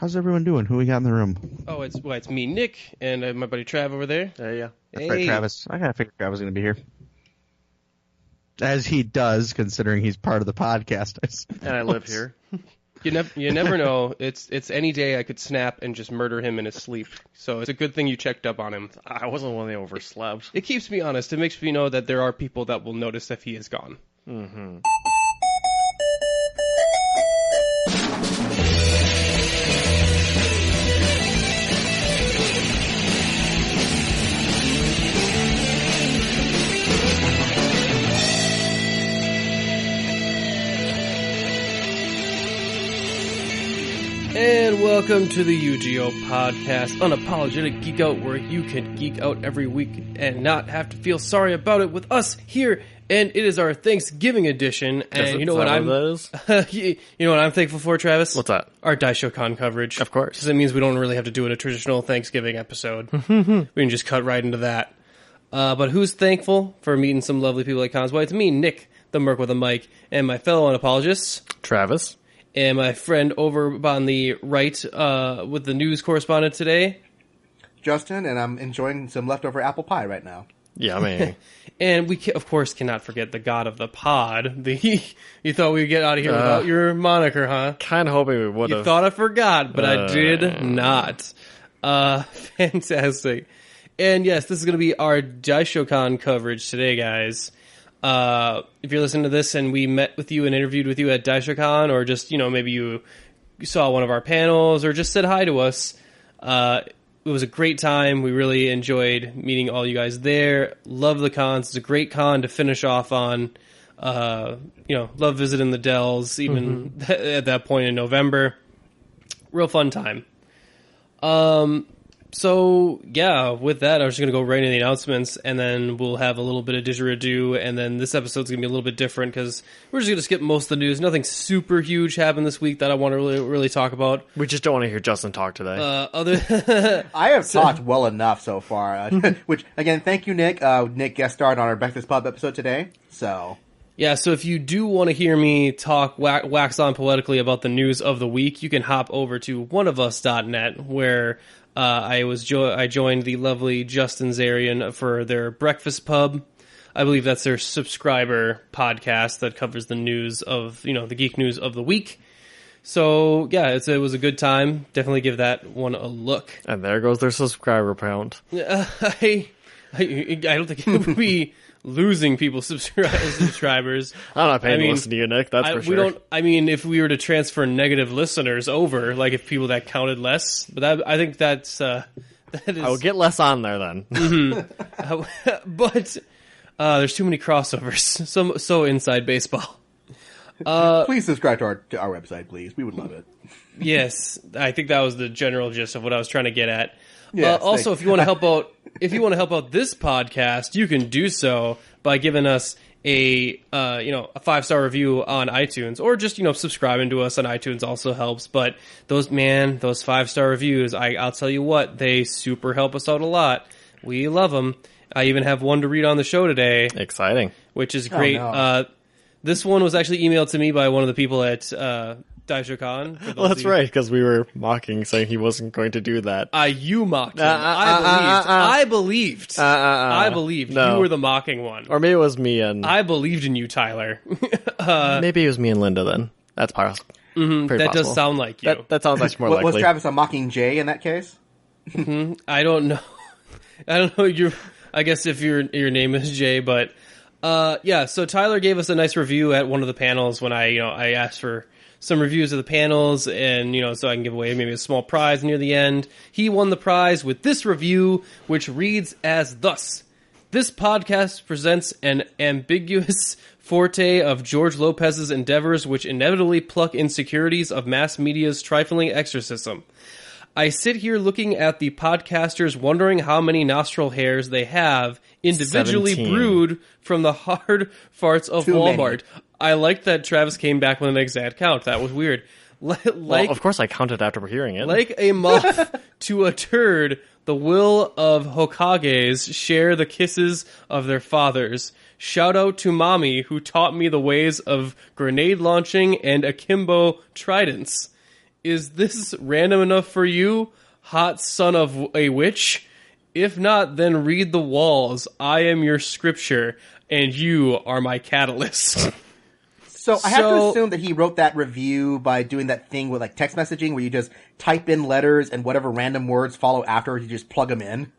How's everyone doing? Who we got in the room? Oh, it's me, Nick, and my buddy Trav over there. Yeah. That's right, Travis. I kind of figured Travis was going to be here. As he does, considering he's part of the podcast. And I live here. You never know. It's any day I could snap and just murder him in his sleep. So it's a good thing you checked up on him. I wasn't one that overslept. It keeps me honest. It makes me know that there are people that will notice if he is gone. Mm-hmm. And welcome to the UGO podcast, Unapologetic Geek Out, where you can geek out every week and not have to feel sorry about it with us here. And it is our Thanksgiving edition. And you know what you know what I'm thankful for, Travis? What's that? Our Daisho Con coverage. Of course. Because it means we don't really have to do a traditional Thanksgiving episode. We can just cut right into that. But who's thankful for meeting some lovely people at cons? Well, it's me, Nick, the Merc with a mic, and my fellow unapologists, Travis. And my friend over on the right with the news correspondent today, Justin, and I'm enjoying some leftover apple pie right now. Yummy. And we, of course, cannot forget the god of the pod. You thought we would get out of here without your moniker, huh? Kind of hoping we would have. You thought I forgot, but I did not. Fantastic. And yes, this is going to be our Daisho Con coverage today, guys. If you're listening to this and we met with you and interviewed with you at Daisho Con, or just, maybe you saw one of our panels or just said hi to us, it was a great time. We really enjoyed meeting all you guys there. Love the cons. It's a great con to finish off on. Love visiting the Dells, even at that point in November. Real fun time. So, yeah, with that, I was just going to go right into the announcements, and then we'll have a little bit of didgeridoo, and then this episode's going to be a little bit different, because we're just going to skip most of the news. Nothing super huge happened this week that I want to really talk about. We just don't want to hear Justin talk today. I have talked well enough so far, which, again, thank you, Nick. Nick guest starred on our Breakfast Pub episode today, so... Yeah, so if you do want to hear me talk wax on poetically about the news of the week, you can hop over to oneofus.net, where... I joined the lovely Justin Zarian for their Breakfast Pub. I believe that's their subscriber podcast that covers the news of, the geek news of the week. So, yeah, it was a good time. Definitely give that one a look. And there goes their subscriber count. I don't think it would be losing people subscribers. I'm not paying to listen to you, Nick. That's for sure. If we were to transfer negative listeners over, like if people that counted less, but I think that is. I will get less on there then. Mm-hmm. But there's too many crossovers. So inside baseball. Please subscribe to our website, please. We would love it. Yes, I think that was the general gist of what I was trying to get at. Yes, also, if you want to help out, this podcast, you can do so by giving us a 5-star review on iTunes, or just subscribing to us on iTunes also helps. But those 5-star reviews, I'll tell you what, they super help us out a lot. We love them. I even have one to read on the show today. Exciting, which is great. Oh, no. This one was actually emailed to me by one of the people at Daisho Con. Well, that's right, because we were mocking, saying he wasn't going to do that. You mocked him. I believed. No. You were the mocking one. Or maybe it was me and... I believed in you, Tyler. Maybe it was me and Linda then. That's possible. Mm-hmm. That does sound like you. That sounds much more likely. Was Travis a mocking Jay in that case? Mm-hmm. I don't know. I guess if your name is Jay, but... so Tyler gave us a nice review at one of the panels when I asked for some reviews of the panels, and so I can give away maybe a small prize near the end. He won the prize with this review, which reads as thus: "This podcast presents an ambiguous forte of George Lopez's endeavors, which inevitably pluck insecurities of mass media's trifling exorcism. I sit here looking at the podcasters, wondering how many nostril hairs they have individually 17. Brewed from the hard farts of Too Walmart." many. I like that Travis came back with an exact count. That was weird. Well, of course I counted after hearing it. Like a moth to a turd, the will of Hokages share the kisses of their fathers. Shout out to Mommy, who taught me the ways of grenade launching and akimbo tridents. Is this random enough for you, hot son of a witch? If not, then read the walls. I am your scripture, and you are my catalyst. So I have to assume that he wrote that review by doing that thing with like text messaging where you just type in letters and whatever random words follow afterwards, you just plug them in.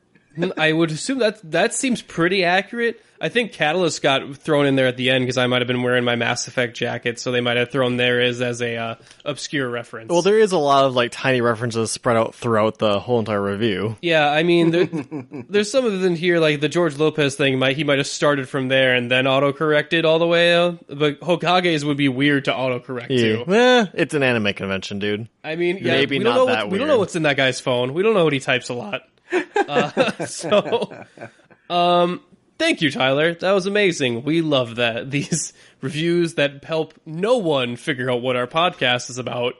I would assume that seems pretty accurate. I think Catalyst got thrown in there at the end because I might have been wearing my Mass Effect jacket, so they might have thrown there as a obscure reference. Well, there is a lot of like tiny references spread out throughout the whole entire review. Yeah, I mean, there's some of them here, like the George Lopez thing. He might have started from there and then autocorrected all the way out. But Hokage's would be weird to autocorrect too. It's an anime convention, dude. I mean, yeah, Maybe we not don't know that we don't weird. know what's in that guy's phone. We don't know what he types a lot. Thank you, Tyler. That was amazing. We love that. These reviews that help no one figure out what our podcast is about.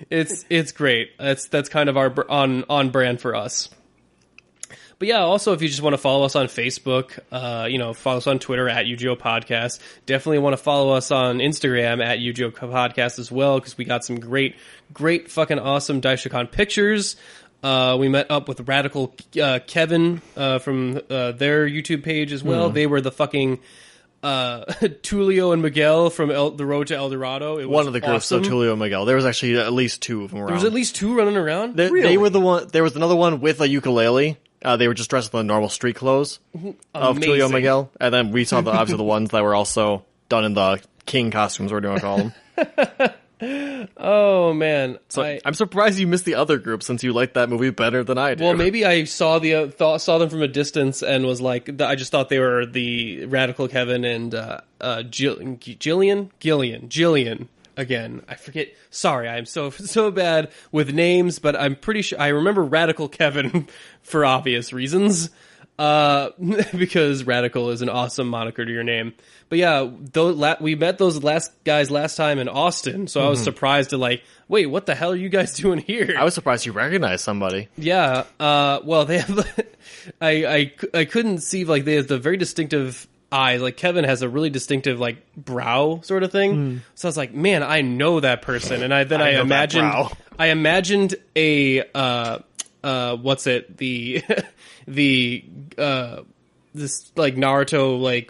It's great. That's kind of our on brand for us. But yeah, also if you just want to follow us on Facebook, follow us on Twitter at UGO Podcast. Definitely want to follow us on Instagram at UGO Podcast as well, because we got some great fucking awesome Daisho Con pictures. We met up with Radical Kevin from their YouTube page as well. They were the fucking Tulio and Miguel from The Road to El Dorado. It was One of the groups, awesome. so Tulio and Miguel. There was actually at least two of them around. There was at least two running around? They were the one. There was another one with a ukulele. They were just dressed in the normal street clothes of Tulio and Miguel. And then we saw obviously the ones that were also done in the king costumes, we're going to call them. Oh man! So I'm surprised you missed the other group since you liked that movie better than I do. Well, maybe I saw saw them from a distance and was like, I just thought they were the Radical Kevin and Gillian again. I forget. Sorry, I'm so bad with names, but I'm pretty sure I remember Radical Kevin for obvious reasons. Because Radical is an awesome moniker to your name. But yeah, we met those guys last time in Austin, so I was surprised to wait, what the hell are you guys doing here? I was surprised you recognized somebody. Yeah, well, they have, I couldn't see, they have the very distinctive eyes. Like, Kevin has a really distinctive, brow sort of thing. So I was like, man, I know that person. And I imagined a, what's it, this Naruto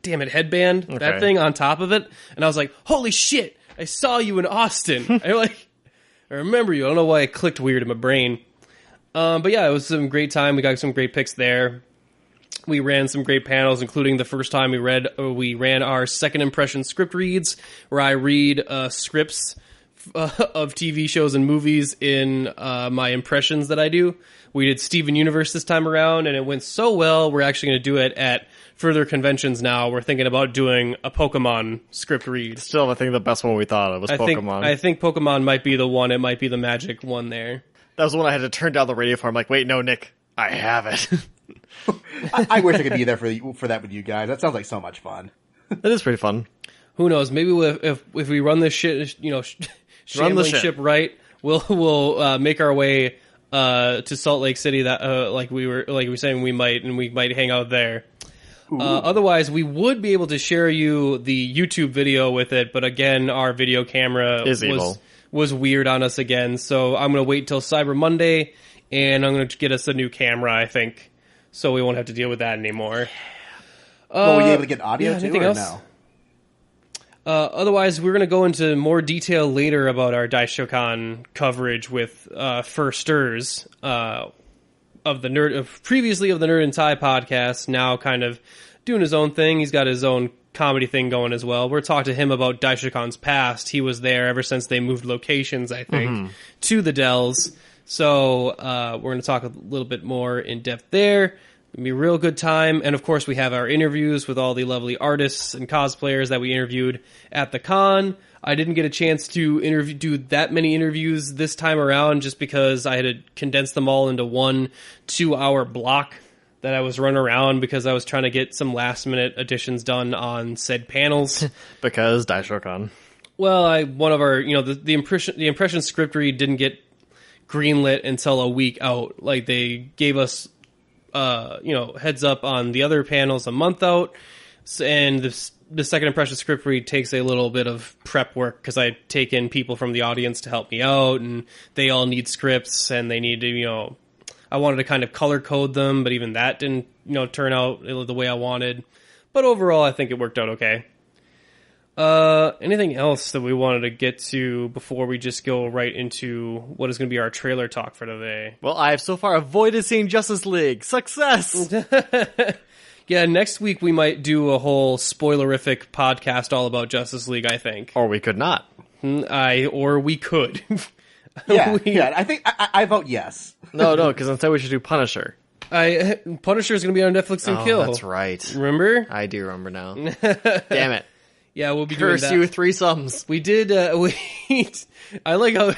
damn it headband, that thing on top of it, and I was like, holy shit, I saw you in Austin. I remember you. I don't know why it clicked weird in my brain. But yeah, it was some great time. We got some great picks there. We ran some great panels, including the first time we ran our second impression script reads, where I read scripts of TV shows and movies in my impressions that I do. We did Steven Universe this time around, and it went so well, we're actually going to do it at further conventions now. We're thinking about doing a Pokemon script read. Still, I think the best one we thought of was Pokemon. I think Pokemon might be the one. It might be the magic one there. That was the one I had to turn down the radio for. I'm like, wait, no, Nick, I have it. I wish I could be there for that with you guys. That sounds like so much fun. That is pretty fun. Who knows? Maybe if we run this shit, shambling ship right, we'll make our way to Salt Lake City. That we were saying we might, and we might hang out there. Otherwise, we would be able to share you the YouTube video with it, but again, our video camera was weird on us again. So I'm going to wait till Cyber Monday, and I'm going to get us a new camera, I think, so we won't have to deal with that anymore. Were you able to get audio too, or else? no? Otherwise, we're going to go into more detail later about our Daisho Con coverage with Firsters previously of the Nerd and Tie podcast, now kind of doing his own thing. He's got his own comedy thing going as well. We're talking to him about Daisho Con's past. He was there ever since they moved locations, I think, to the Dells. So we're going to talk a little bit more in depth there. It'll be a real good time. And of course, we have our interviews with all the lovely artists and cosplayers that we interviewed at the con. I didn't get a chance to do that many interviews this time around just because I had to condense them all into 1 2-hour block that I was running around because I was trying to get some last minute additions done on said panels. Because Daisho Con. Well, one of our, the impression script read didn't get greenlit until a week out. They gave us heads up on the other panels a month out, and the second impression script read takes a little bit of prep work because I take in people from the audience to help me out, and they all need scripts and they need to, I wanted to kind of color code them, but even that didn't, turn out the way I wanted. But overall, I think it worked out okay. Anything else that we wanted to get to before we just go right into what is going to be our trailer talk for today? Well, I have so far avoided seeing Justice League. Success! Yeah, next week we might do a whole spoilerific podcast all about Justice League, I think. Or we could not. Or we could. Yeah, I think I vote yes. No, because instead we should do Punisher. Punisher is going to be on Netflix and Kill. That's right. Remember? I do remember now. Damn it. Yeah, we'll be doing that. Curse you, threesomes. We did, I like how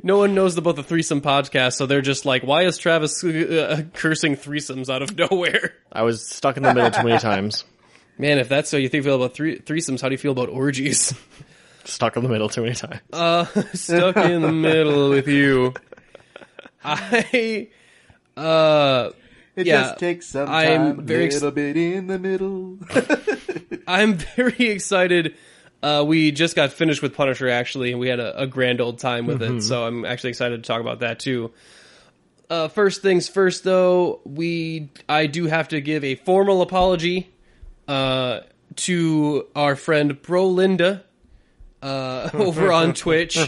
no one knows about the threesome podcast, so they're just like, why is Travis cursing threesomes out of nowhere? I was stuck in the middle too many times. Man, if that's how you feel about threesomes, how do you feel about orgies? Stuck in the middle too many times. Stuck in the middle with you. It just takes some time, a little bit in the middle. I'm very excited. We just got finished with Punisher, actually, and we had a grand old time with it, so I'm actually excited to talk about that, too. First things first, though, I do have to give a formal apology to our friend Bro Linda over on Twitch,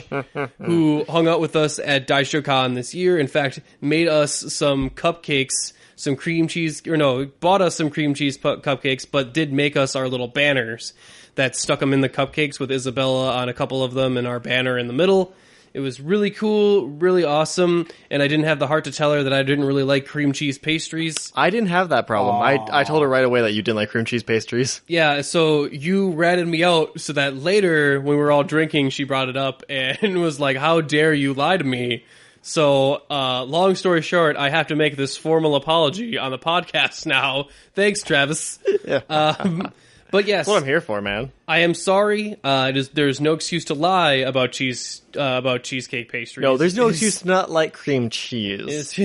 who hung out with us at Daisho Con this year. In fact, made us some cupcakes, some cream cheese, bought us some cream cheese cupcakes, but did make us our little banners that stuck them in the cupcakes with Isabella on a couple of them and our banner in the middle. It was really cool, really awesome, and I didn't have the heart to tell her that I didn't really like cream cheese pastries. I didn't have that problem. I told her right away that you didn't like cream cheese pastries. Yeah, so you ratted me out so that later, when we were all drinking, she brought it up and was like, how dare you lie to me? So, long story short, I have to make this formal apology on the podcast now. Thanks, Travis. Yeah. But yes, that's what I'm here for, man. I am sorry. There's no excuse to lie about cheesecake pastries. No, there's no excuse to not like cream cheese.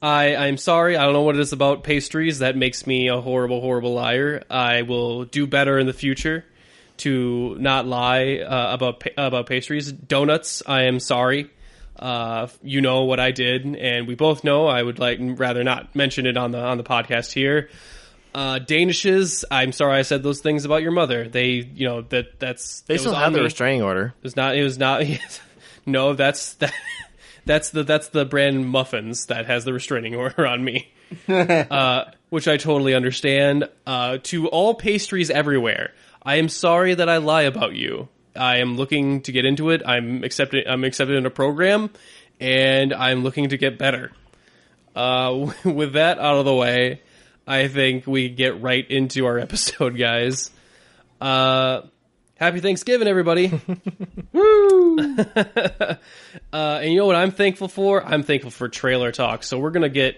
I'm sorry. I don't know what it is about pastries that makes me a horrible, horrible liar. I will do better in the future to not lie about pastries. Donuts, I am sorry. You know what I did, and we both know. I would rather not mention it on the podcast here. Danishes, I'm sorry I said those things about your mother. They, They still have the restraining order. It was not. No, that's the brand muffins that has the restraining order on me, which I totally understand. To all pastries everywhere, I am sorry that I lie about you. I am looking to get into it. I'm accepted in a program, and I'm looking to get better. With that out of the way, I think we get right into our episode, guys. Happy Thanksgiving, everybody. Woo! And you know what I'm thankful for? I'm thankful for trailer talk. So we're going to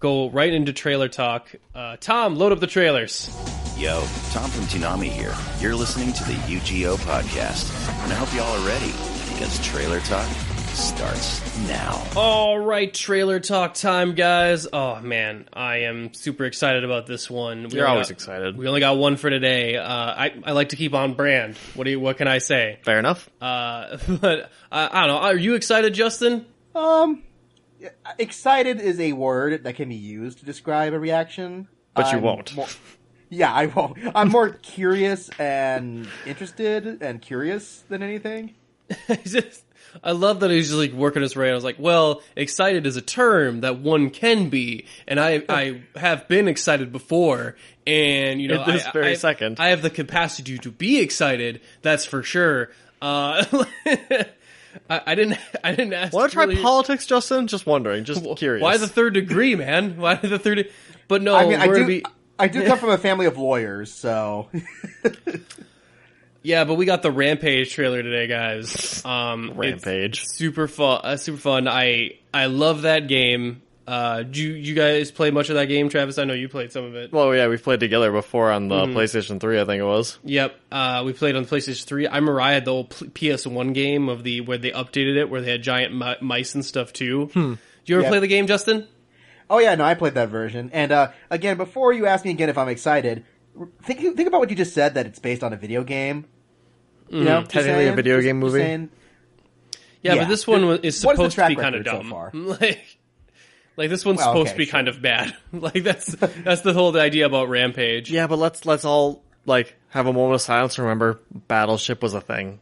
go right into trailer talk. Tom, load up the trailers. Yo, Tom from Toonami here. You're listening to the UGO podcast. And I hope y'all are ready, because trailer talk starts now. All right, trailer talk time, guys. Oh, man, I am super excited about this one. You're always excited. We only got one for today. I like to keep on brand. What can I say? Fair enough. But I don't know. Are you excited, Justin? Excited is a word that can be used to describe a reaction. But you won't. Yeah, I won't. I'm more curious and interested and curious than anything. I love that he's just like working his way. I was like, well, excited is a term that one can be, and I have been excited before, and at this very second, I have the capacity to be excited. That's for sure. I didn't ask. Want to try politics, Justin? Just wondering, just curious. Why the third degree, man? Why the third? But no, I mean, I do come from a family of lawyers, so. Yeah, but we got the Rampage trailer today, guys. Rampage, super fun. I love that game. You guys play much of that game, Travis? I know you played some of it. Well, yeah, we've played together before on the PlayStation 3, I think it was. Yep, we played on the PlayStation 3. I had the old PS1 game where they updated it, where they had giant mice and stuff too. Did you ever play the game, Justin? Oh yeah, no, I played that version. And again, before you ask me again if I'm excited, think about what you just said, that it's based on a video game. You know, technically a video game movie. Yeah, but this one is supposed to be kind of dumb. So far? Like this one's supposed to be kind of bad. Like that's the whole idea about Rampage. Yeah, but let's all like have a moment of silence and remember Battleship was a thing.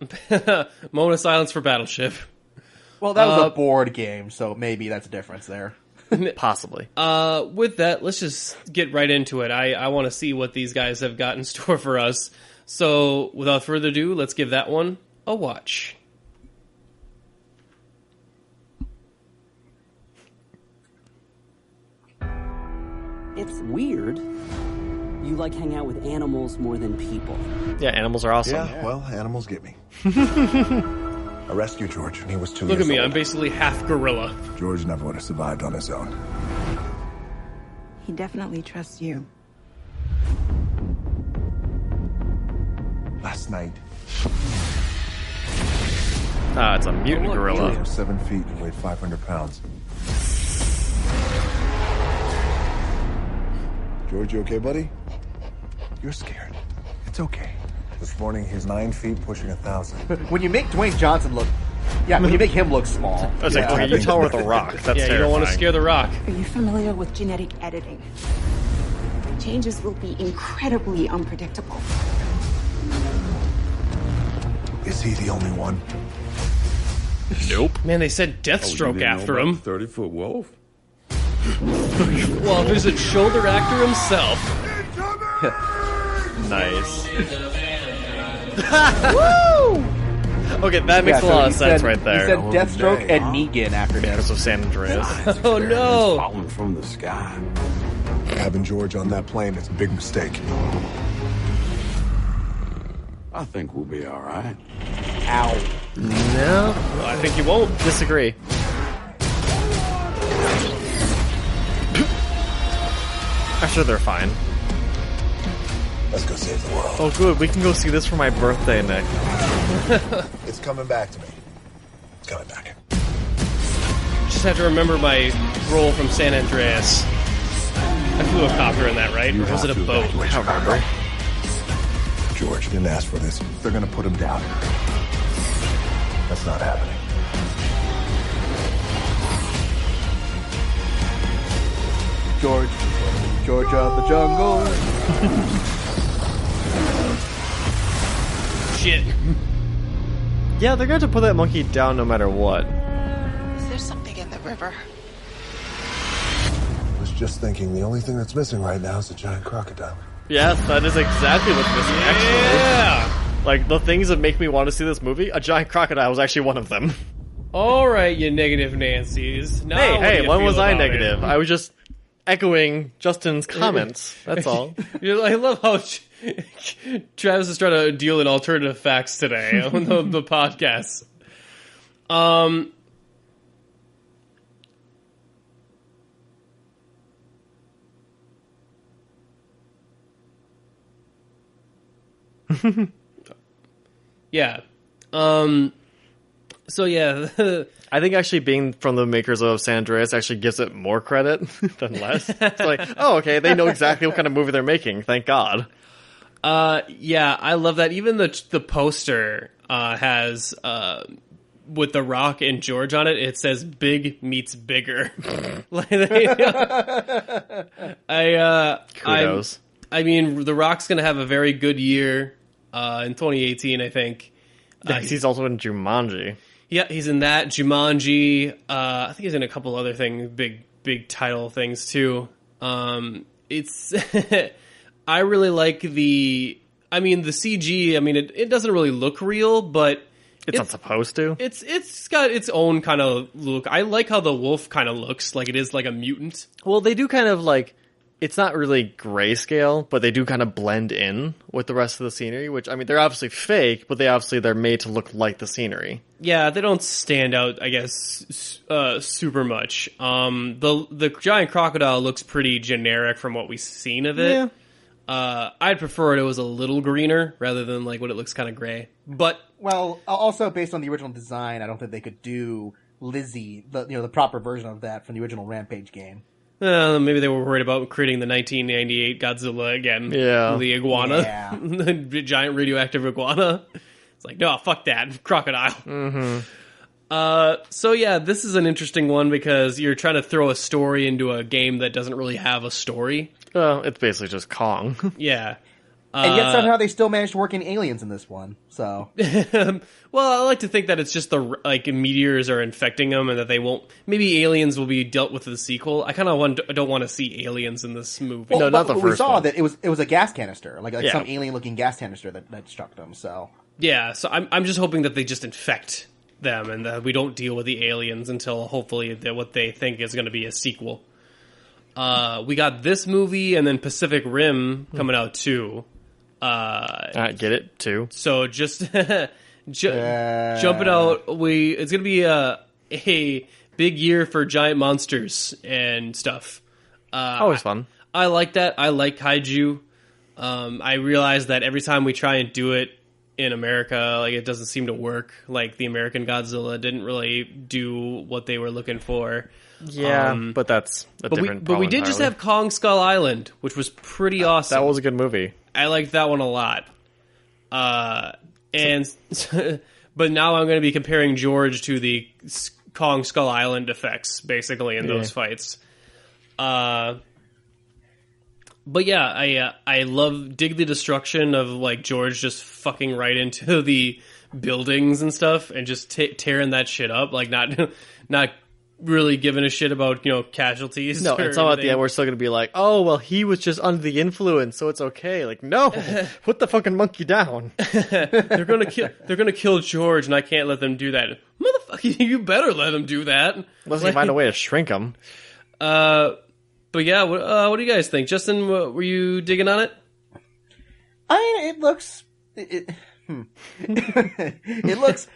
Moment of silence for Battleship. Well, that was a board game, so maybe that's a difference there. Possibly. With that, let's just get right into it. I want to see what these guys have got in store for us. So, without further ado, let's give that one a watch. It's weird. You like hang out with animals more than people. Yeah, animals are awesome. Yeah, well, animals get me. I rescued George when he was 2 years old. Look at me, I'm basically half gorilla. George never would have survived on his own. He definitely trusts you. Last night, It's a mutant he gorilla. was 7 feet and weighed 500 pounds. George, you okay, buddy? You're scared. It's okay. This morning, he's 9 feet, pushing 1,000. When you make Dwayne Johnson look... Yeah, when you make him look small. I was like, okay, you tell her with a rock. That's Yeah, you don't want to scare the Rock. Are you familiar with genetic editing? Changes will be incredibly unpredictable. Is he the only one? Nope. Man, they said Deathstroke after him. 30-foot wolf? Well, there's a shoulder actor himself. Nice. Woo! Okay, that makes a lot of sense right there. He said Deathstroke and Negan after him. Because of San Andreas. Oh no! Falling from the sky. Having George on that plane is a big mistake. I think we'll be all right. Ow. No, I think you won't. Disagree. Actually, they're fine. Let's go save the world. Oh, good. We can go see this for my birthday, Nick. It's coming back to me. It's coming back. Just have to remember my role from San Andreas. I flew a copter in that, right? Or was it a boat? I don't remember. George didn't ask for this. They're gonna put him down. That's not happening. George of the jungle. Shit. Yeah, they're going to put that monkey down no matter what. Is there something in the river? I was just thinking the only thing that's missing right now is a giant crocodile. Yes, that is exactly what's missing, actually. Yeah! Like, the things that make me want to see this movie, a giant crocodile was actually one of them. Alright, you negative Nancys. Now what do Hey, you when feel was I about negative? it? I was just echoing Justin's comments. That's all. I love how Travis is trying to deal in alternative facts today on the podcast. Yeah. So yeah, I think actually being from the makers of San Andreas actually gives it more credit than less. It's like, oh, okay, they know exactly what kind of movie they're making. Thank God. yeah, I love that. Even the poster has with The Rock and George on it. It says "Big meets bigger." Kudos. I mean, The Rock's gonna have a very good year in 2018. I think. He's also in Jumanji. Yeah, he's in that Jumanji. I think he's in a couple other things, big title things too. It's I really like the CG. I mean, it doesn't really look real, but It's not supposed to. it's got its own kind of look. I like how the wolf kind of looks like it is like a mutant. Well, they do kind of like, it's not really grayscale, but they do kind of blend in with the rest of the scenery, which, I mean, they're obviously fake, but they're made to look like the scenery. Yeah, they don't stand out, I guess, super much. The giant crocodile looks pretty generic from what we've seen of it. Yeah. I'd prefer it was a little greener rather than like when it looks kind of gray. But Well, also based on the original design, I don't think they could do Lizzie, the proper version of that from the original Rampage game. Maybe they were worried about creating the 1998 Godzilla again. Yeah. The iguana. Yeah. The giant radioactive iguana. It's like, no, fuck that. Crocodile. So yeah, this is an interesting one because you're trying to throw a story into a game that doesn't really have a story. Well, it's basically just Kong. Yeah. And yet somehow they still managed to work in aliens in this one. So, well, I like to think that it's just the meteors are infecting them, and that they won't. Maybe aliens will be dealt with in the sequel. I kind of don't want to see aliens in this movie. No, not the first we saw one. that it was a gas canister, like Yeah. some alien looking gas canister that struck them. So Yeah, so I'm just hoping that they just infect them, and that we don't deal with the aliens until hopefully what they think is going to be a sequel. We got this movie, and then Pacific Rim coming out too. Get it too. So just jumping out, it's gonna be a big year for giant monsters and stuff. Always fun. I like that. I like kaiju. I realize that every time we try and do it in America, like it doesn't seem to work. Like the American Godzilla didn't really do what they were looking for. Yeah, but that's a different. But we did just have Kong Skull Island, which was pretty awesome. That was a good movie. I liked that one a lot. And but now I'm going to be comparing George to the Kong Skull Island effects, basically, in those fights. But yeah, I dig the destruction of like George just fucking right into the buildings and stuff, and just tearing that shit up, like not really giving a shit about casualties. No, it's all at the end. We're still gonna be like, oh well, he was just under the influence, so it's okay. Like, no, put the fucking monkey down. They're gonna kill George, and I can't let them do that. Motherfucker, you better let them do that. Unless you find a way to shrink him. But yeah, what do you guys think, Justin? Were you digging on it? I mean, it looks it looks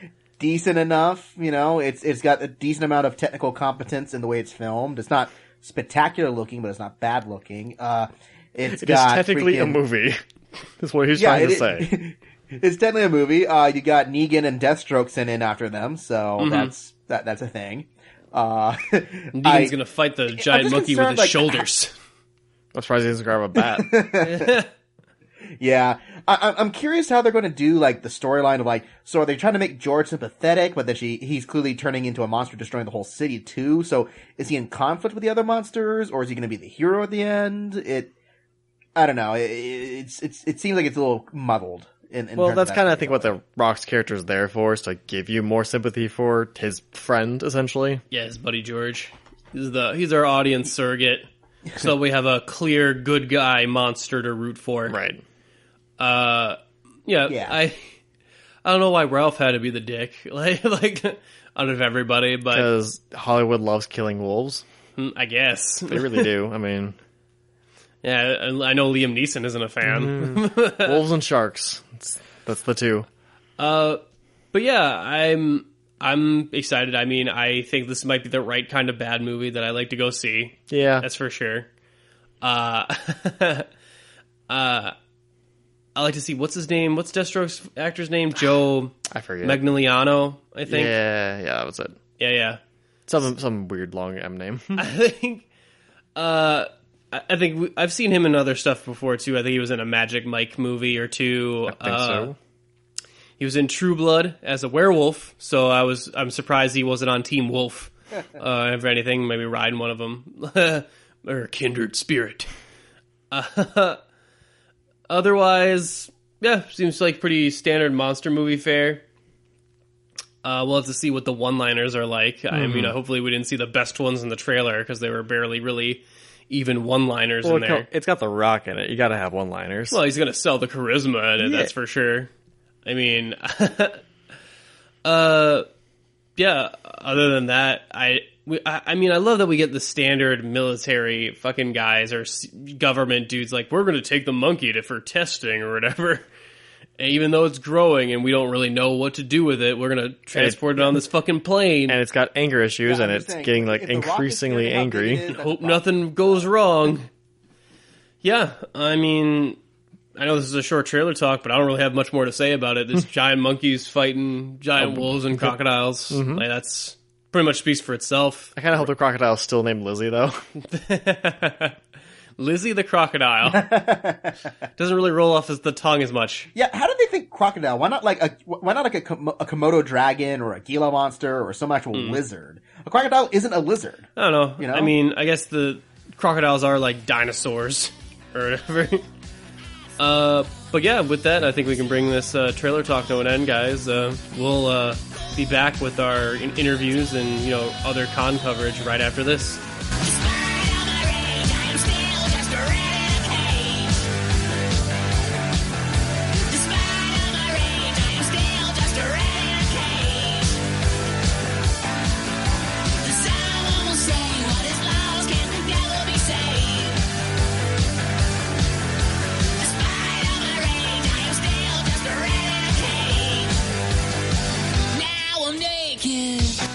decent enough. It's got a decent amount of technical competence in the way it's filmed. It's not spectacular looking, but it's not bad looking. It is technically a movie. That's what he's trying to say. It's technically a movie. You got Negan and Deathstroke sent in after them, so that's a thing. Negan's gonna fight the giant monkey with his shoulders. I'm surprised he doesn't grab a bat. Yeah, I'm curious how they're going to do like the storyline of like. So are they trying to make George sympathetic, but that he's clearly turning into a monster, destroying the whole city too? So is he in conflict with the other monsters, or is he going to be the hero at the end? I don't know. It seems like it's a little muddle. Well, that's kind of I think what the Rock's character is there for, is to give you more sympathy for his friend, essentially. Yeah, his buddy George. He's our audience surrogate, so we have a clear good guy monster to root for. Right. Yeah. I don't know why Ralph had to be the dick, like out of everybody, but because Hollywood loves killing wolves. I guess They really do. I mean, yeah, I know Liam Neeson isn't a fan. wolves and sharks. That's the two. But yeah, I'm excited. I mean, I think this might be the right kind of bad movie that I like to go see. Yeah, that's for sure. I like to see what's his name. What's Deathstroke's actor's name? Joe. I forget. Magliano, I think. Yeah, that was it. Yeah. Some weird long M name. I think I've seen him in other stuff before too. I think he was in a Magic Mike movie or two. I think so. He was in True Blood as a werewolf, so I'm surprised he wasn't on Team Wolf. If anything, maybe riding one of them or a kindred spirit. Otherwise, yeah, seems like pretty standard monster movie fare. We'll have to see what the one-liners are like. Mm-hmm. I mean, hopefully we didn't see the best ones in the trailer because they were barely really even one-liners in there. It's got The Rock in it. You got to have one-liners. Well, he's going to sell the charisma in it, that's for sure. I mean, yeah, other than that, I mean, I love that we get the standard military fucking guys or government dudes like, we're going to take the monkey for testing or whatever. And even though it's growing and we don't really know what to do with it, we're going to transport it on this fucking plane. And it's got anger issues, and it's getting like increasingly angry. Hope nothing goes wrong. Yeah, I mean, I know this is a short trailer talk, but I don't really have much more to say about it. There's giant monkeys fighting giant wolves and crocodiles. Like, that's pretty much speaks for itself. I kind of hope the crocodile's still named Lizzie, though. Lizzie the crocodile. Doesn't really roll off the tongue as much. Yeah, how did they think crocodile? Why not like a Komodo dragon or a Gila monster or some actual lizard? A crocodile isn't a lizard. I don't know. You know? I mean, I guess the crocodiles are like dinosaurs or whatever. But yeah, with that, I think we can bring this trailer talk to an end, guys. We'll be back with our interviews and other con coverage right after this.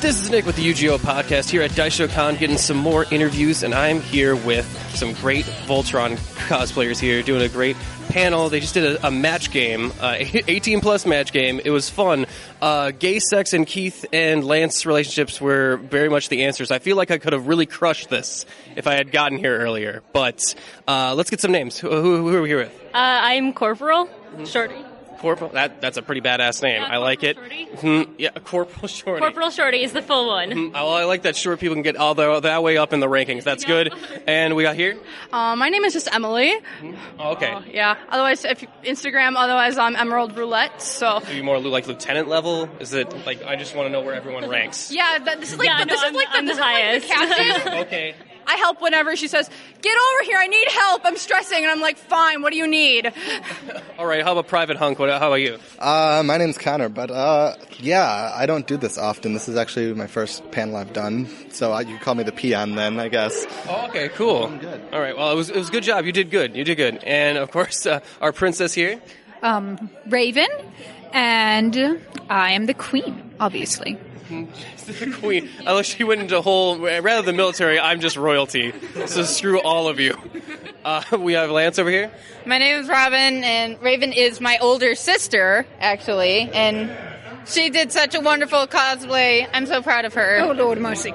This is Nick with the UGO podcast here at Daisho Con, getting some more interviews, and I'm here with some great Voltron cosplayers here doing a great panel. They just did a match game, 18-plus match game. It was fun. Gay sex and Keith and Lance relationships were very much the answers. I feel like I could have really crushed this if I had gotten here earlier. But let's get some names. Who are we here with? I'm Corporal Shorty. Corporal, that's a pretty badass name. I like it. Yeah, Corporal Shorty. Corporal Shorty is the full one. Well, I like that short people can get all that way up in the rankings. That's good. And we got here? My name is just Emily. Okay. Yeah. Otherwise, if Instagram, otherwise I'm Emerald Roulette. So. Are you more like lieutenant level? Is it like I just want to know where everyone ranks? Yeah, this is like I'm the highest. Captain. Okay. I help whenever she says, "Get over here! I need help! I'm stressing," and I'm like, "Fine. What do you need?" All right. How about Private Hunk? How about you? My name's Connor, but yeah, I don't do this often. This is actually my first panel I've done, so you can call me the peon then, I guess. Oh, okay, cool. I'm good. All right. Well, it was a good job. You did good. And of course, our princess here, Raven, and I am the queen, obviously. The queen. Although she went into rather than military, I'm just royalty. So screw all of you. We have Lance over here. My name is Robin, and Raven is my older sister, actually, and she did such a wonderful cosplay. I'm so proud of her. Oh, Lord mercy.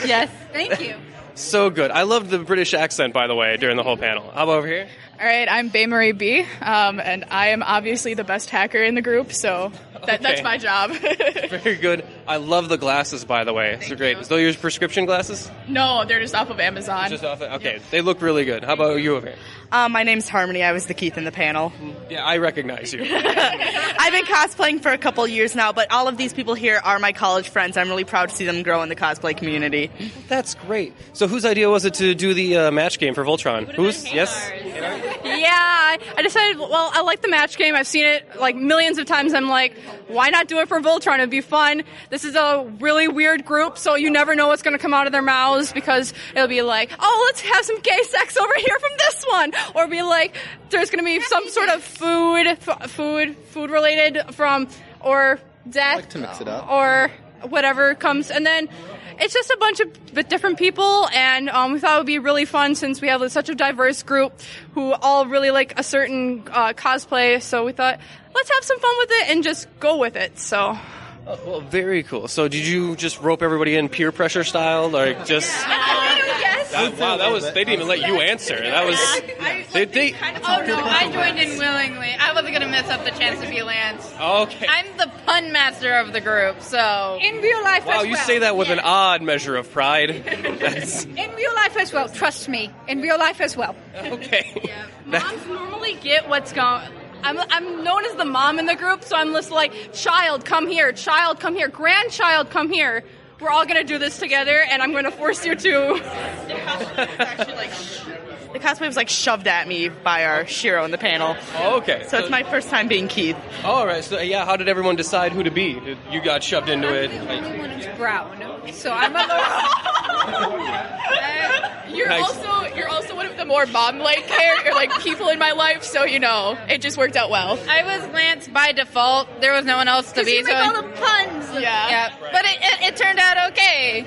Yes. Thank you. So good. I loved the British accent, by the way, during the whole panel. How about over here? All right, I'm Bae Marie B, and I am obviously the best hacker in the group, so that's my job. Very good. I love the glasses, by the way. They're great. Is those your prescription glasses? No, they're just off of Amazon. Okay, They look really good. How about you over here? My name's Harmony. I was the Keith in the panel. Yeah, I recognize you. I've been cosplaying for a couple years now, but all of these people here are my college friends. I'm really proud to see them grow in the cosplay community. That's great. So whose idea was it to do the match game for Voltron? Whose? Yes? Yeah, I decided, well, I like the match game. I've seen it like millions of times. I'm like, why not do it for Voltron? It'd be fun. This is a really weird group, so you never know what's going to come out of their mouths because it'll be like, oh, let's have some gay sex over here from this one. Or be like, there's going to be some sort of food related or death. I like to mix it up. Or whatever comes. And then it's just a bunch of different people, and we thought it would be really fun since we have such a diverse group who all really like a certain cosplay. So we thought, let's have some fun with it and just go with it. So. Oh, well, very cool. So did you just rope everybody in peer pressure style? Like just... Yes. Wow, that was... They didn't even let you answer. That was... Oh, no, I joined in willingly. I wasn't going to mess up the chance to be Lance. Okay. I'm the pun master of the group, so... In real life as well. Wow, you say that with an odd measure of pride. In real life as well, trust me. In real life as well. Okay. Yeah. Moms normally get what's going... I'm known as the mom in the group, so I'm just like, child, come here, grandchild, come here. We're all going to do this together, and I'm going to force you to... The cosplay was shoved at me by our Shiro in the panel. Oh, okay. So it's my first time being Keith. All right. So yeah, how did everyone decide who to be? You got shoved into it. I'm the only one who's brown, so I'm a You're also one of the more mom-like people in my life, so it just worked out well. I was Lance by default. There was no one else to be. You make all the puns. Yeah. But it turned out okay.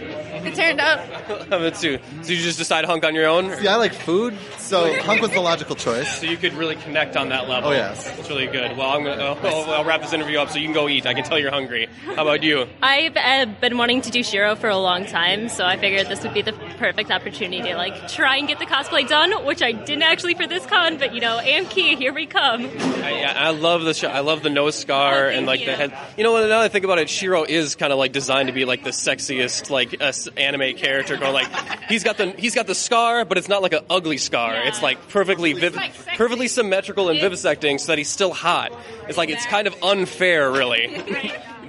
turned out. Love it too. So you just decide Hunk on your own? Yeah, I like food, so Hunk was the logical choice. So you could really connect on that level. Oh, yes. That's really good. Well, I'll wrap this interview up so you can go eat. I can tell you're hungry. How about you? I've been wanting to do Shiro for a long time, so I figured this would be the perfect opportunity to try and get the cosplay done, which I didn't actually for this con, but Amki, here we come. I love the show. I love the nose scar and the head. Now that I think about it, Shiro is kind of designed to be the sexiest anime character. Going he's got the scar, but it's not an ugly scar. Yeah. It's perfectly symmetrical and vivisecting, so that he's still hot. It's it's kind of unfair, really.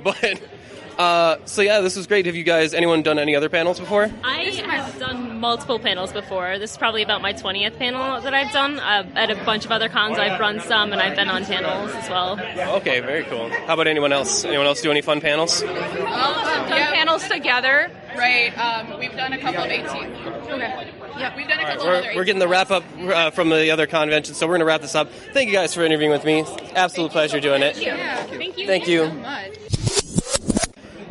But. So yeah, this was great. Have you guys, anyone done any other panels before? I have done multiple panels before. This is probably about my 20th panel that I've done. At a bunch of other cons, I've run some, and I've been on panels as well. Okay, very cool. How about anyone else? Anyone else do any fun panels? We've done panels together. Right. We've done a couple of 18. Okay. Yeah, we've done a couple of other 18. We're getting the wrap up from the other convention, so we're going to wrap this up. Thank you guys for interviewing with me. Absolute pleasure doing it. Thank you so much.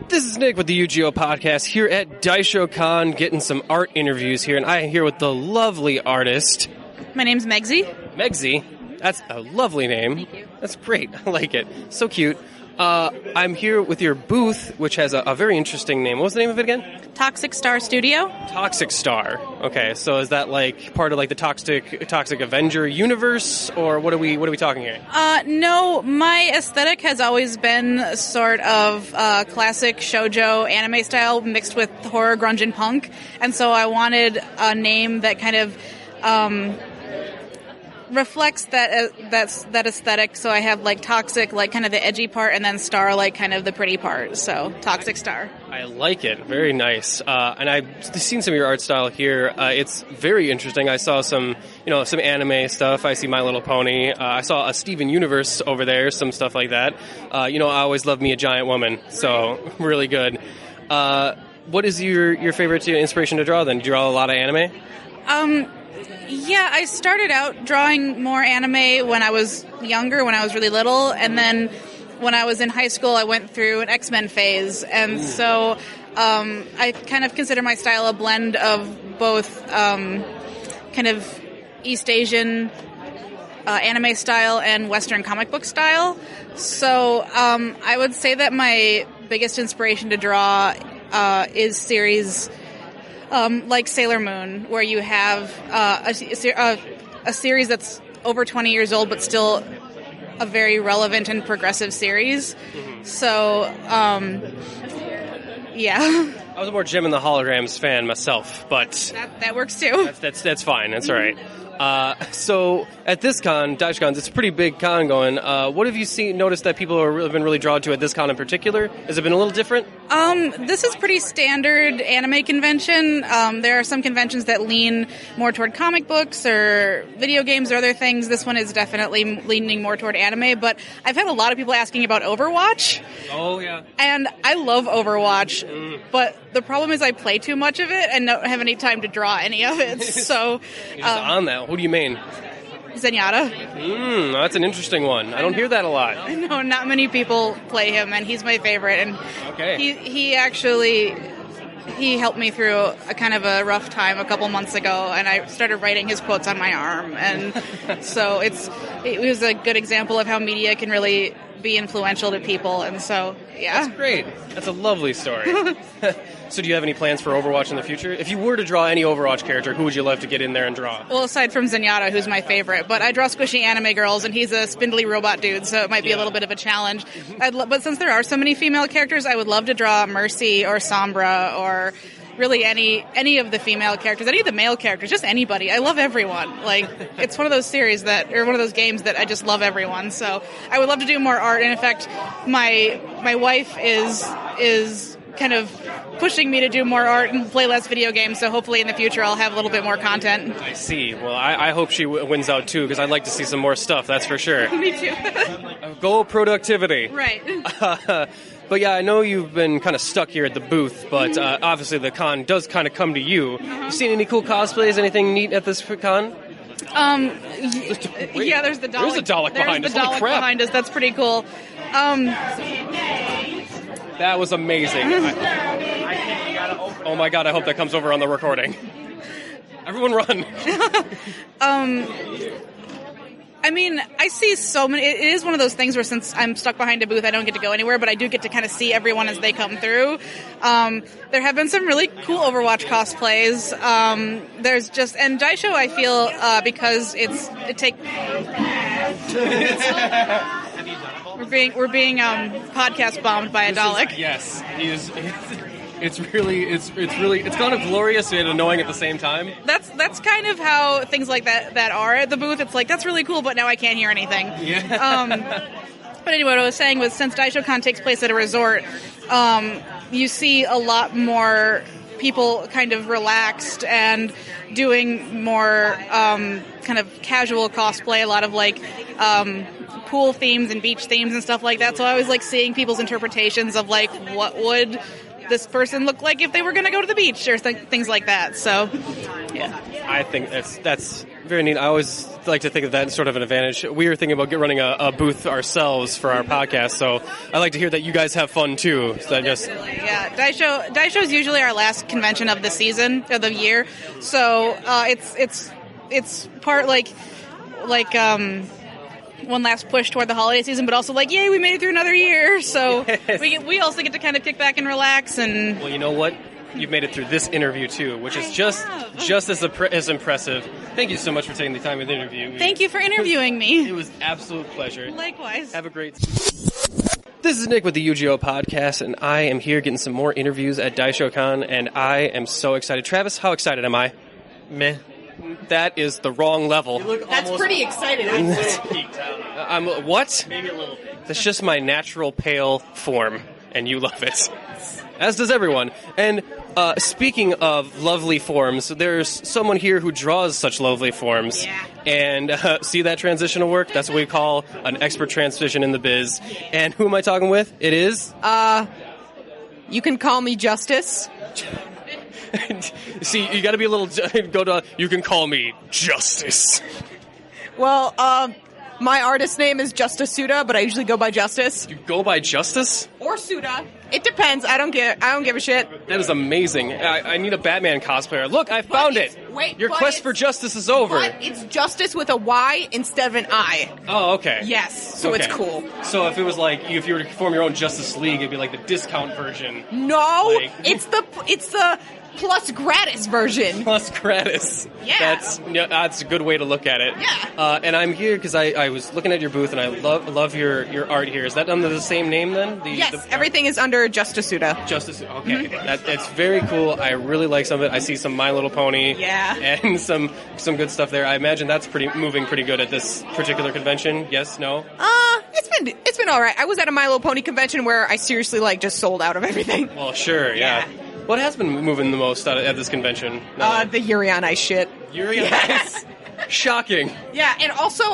This is Nick with the UGO podcast here at Daisho Con, getting some art interviews here, and I am here with the lovely artist. My name's Megsy. Megsy? That's a lovely name. Thank you. That's great. I like it. So cute. I'm here with your booth, which has a very interesting name. What was the name of it again? Toxic Star Studio. Toxic Star. Okay, so is that part of the Toxic Avenger universe, or what are we talking here? No, my aesthetic has always been sort of classic shoujo anime style mixed with horror, grunge, and punk, and so I wanted a name that kind of reflects that aesthetic. So I have toxic, kind of the edgy part, and then star, kind of the pretty part. So Toxic Star. I like it. Very nice. And I've seen some of your art style here. It's very interesting. I saw some anime stuff. I see My Little Pony. I saw a Steven Universe over there, some stuff like that. I always love me a giant woman. So really good. What is your favorite inspiration to draw then? Do you draw a lot of anime? Yeah, I started out drawing more anime when I was younger, when I was really little, and then when I was in high school, I went through an X-Men phase, and so I kind of consider my style a blend of both kind of East Asian anime style and Western comic book style. So I would say that my biggest inspiration to draw is series like Sailor Moon, where you have a series that's over 20 years old but still a very relevant and progressive series. So, yeah. I was a more Gem and the Holograms fan myself, but that works too. That's fine. That's all right. So at this con, Daisho Con, it's a pretty big con going. What have you noticed that people have been really drawn to at this con in particular? Has it been a little different? This is pretty standard anime convention. There are some conventions that lean more toward comic books or video games or other things. This one is definitely leaning more toward anime, but I've had a lot of people asking about Overwatch. Oh, yeah. And I love Overwatch, but the problem is I play too much of it and don't have any time to draw any of it. So You're just on that. Who do you mean? Zenyatta. That's an interesting one. I don't hear that a lot. I know, not many people play him, and he's my favorite. And he actually helped me through a kind of a rough time a couple months ago, and I started writing his quotes on my arm. And so it was a good example of how media can really be influential to people. And so, yeah. That's great. That's a lovely story. So do you have any plans for Overwatch in the future? If you were to draw any Overwatch character, who would you love to get in there and draw? Well, aside from Zenyatta, who's my favorite, but I draw squishy anime girls, and he's a spindly robot dude, so it might be a little bit of a challenge. But since there are so many female characters, I would love to draw Mercy or Sombra or really any of the female characters, any of the male characters, just anybody. I love everyone. It's one of those series or one of those games that I just love everyone. So I would love to do more art. And in fact, my wife is kind of pushing me to do more art and play less video games, so hopefully in the future I'll have a little bit more content. I see. Well, I hope she wins out too, because I'd like to see some more stuff, that's for sure. Me too. Go productivity. Right. But yeah, I know you've been kind of stuck here at the booth, but obviously the con does kind of come to you. You seen any cool cosplays, anything neat at this con? Yeah, there's the Dalek. There's a Dalek behind us. There's the Dalek behind us. That's pretty cool. That was amazing. Oh my god, I hope that comes over on the recording. Everyone run. I mean, I see so many. It is one of those things where since I'm stuck behind a booth, I don't get to go anywhere, but I do get to kind of see everyone as they come through. There have been some really cool Overwatch cosplays. There's just, and Daisho, I feel, because we're being podcast bombed by a Dalek. Yes, it's kind of glorious and annoying at the same time. That's kind of how things like that are at the booth. It's like, that's really cool, but now I can't hear anything. Yeah. But anyway, what I was saying was, since Daisho Con takes place at a resort, you see a lot more people kind of relaxed and doing more kind of casual cosplay, a lot of like pool themes and beach themes and stuff like that. So I was like seeing people's interpretations of like, what would this person look like if they were going to go to the beach or things like that. So, yeah. I think that's very neat. I always like to think of that as sort of an advantage. We were thinking about running a booth ourselves for our podcast, so I like to hear that you guys have fun too. So Yeah, Daisho is usually our last convention of the season, of the year. So it's part like one last push toward the holiday season, but also like, yay, we made it through another year. So yes. we also get to kind of kick back and relax. And well, you know what? You've made it through this interview too, which is just as impressive. Thank you so much for taking the time to interview. Thank you for interviewing me. It was absolute pleasure. Likewise. Have a great. This is Nick with the UGO podcast, and I am here getting some more interviews at Daisho Con, and I am so excited. Travis, how excited am I? Meh. That is the wrong level. That's pretty excited. I'm what? Maybe a little. That's just my natural pale form, and you love it. As does everyone. And speaking of lovely forms, there's someone here who draws such lovely forms. Yeah. And see that transitional work? That's what we call an expert transition in the biz. And who am I talking with? It is? You can call me Justice. See, you gotta be a little... You can call me Justice. Well, my artist name is Justice Suda, but I usually go by Justice. You go by Justice? Or Suda. It depends. I don't give a shit. That is amazing. I need a Batman cosplayer. Look, I found it. Your quest for justice is over. But it's Justice with a Y instead of an I. Oh, okay. Yes, so okay. It's cool. So if it was like, if you were to form your own Justice League, it'd be like the discount version. No, it's the plus gratis version. Plus gratis. Yeah. That's a good way to look at it. Yeah. And I'm here because I was looking at your booth, and I love your art here. Is that under the same name then? Yes, everything is under Justice Suda. Justice, okay. Mm-hmm. That's very cool. I really like some of it. I see some My Little Pony. Yeah. And some good stuff there. I imagine that's moving pretty good at this particular convention. Yes? No? It's been all right. I was at a My Little Pony convention where I seriously just sold out of everything. Well, sure, yeah. What has been moving the most at this convention? The Yuri on Ice shit. Yuri on Ice? Shocking. Yeah, and also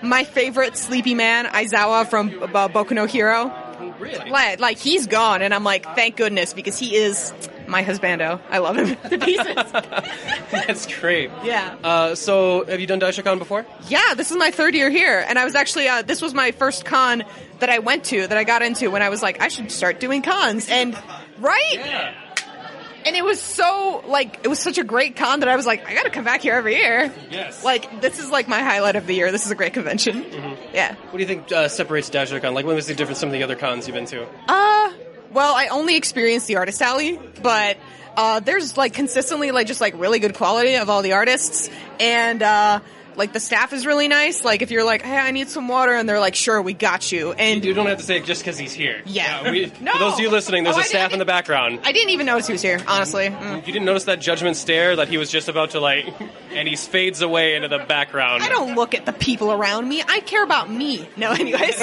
my favorite sleepy man, Aizawa from Boku no Hero. Really? He's gone, and I'm like, thank goodness, because he is my husbando. I love him to pieces. That's great. Yeah. So, have you done Daisho Con before? Yeah, this is my third year here, and I was actually, this was my first con that I went to, that I got into when I was like, I should start doing cons, and, right? Yeah. And it was so, it was such a great con that I was like, I gotta come back here every year. Yes. This is my highlight of the year. This is a great convention. Mm-hmm. Yeah. What do you think separates Daisho Con? What was the difference from some of the other cons you've been to? Well, I only experienced the artist alley, but there's consistently just really good quality of all the artists, and the staff is really nice. If you're hey, I need some water, and they're sure, we got you. And you don't have to say it just because he's here. Yeah. No. For those of you listening, there's a staff in the background. I didn't even notice he was here, honestly. You didn't notice that judgment stare that he was just about to and he fades away into the background. I don't look at the people around me. I care about me. No, anyways.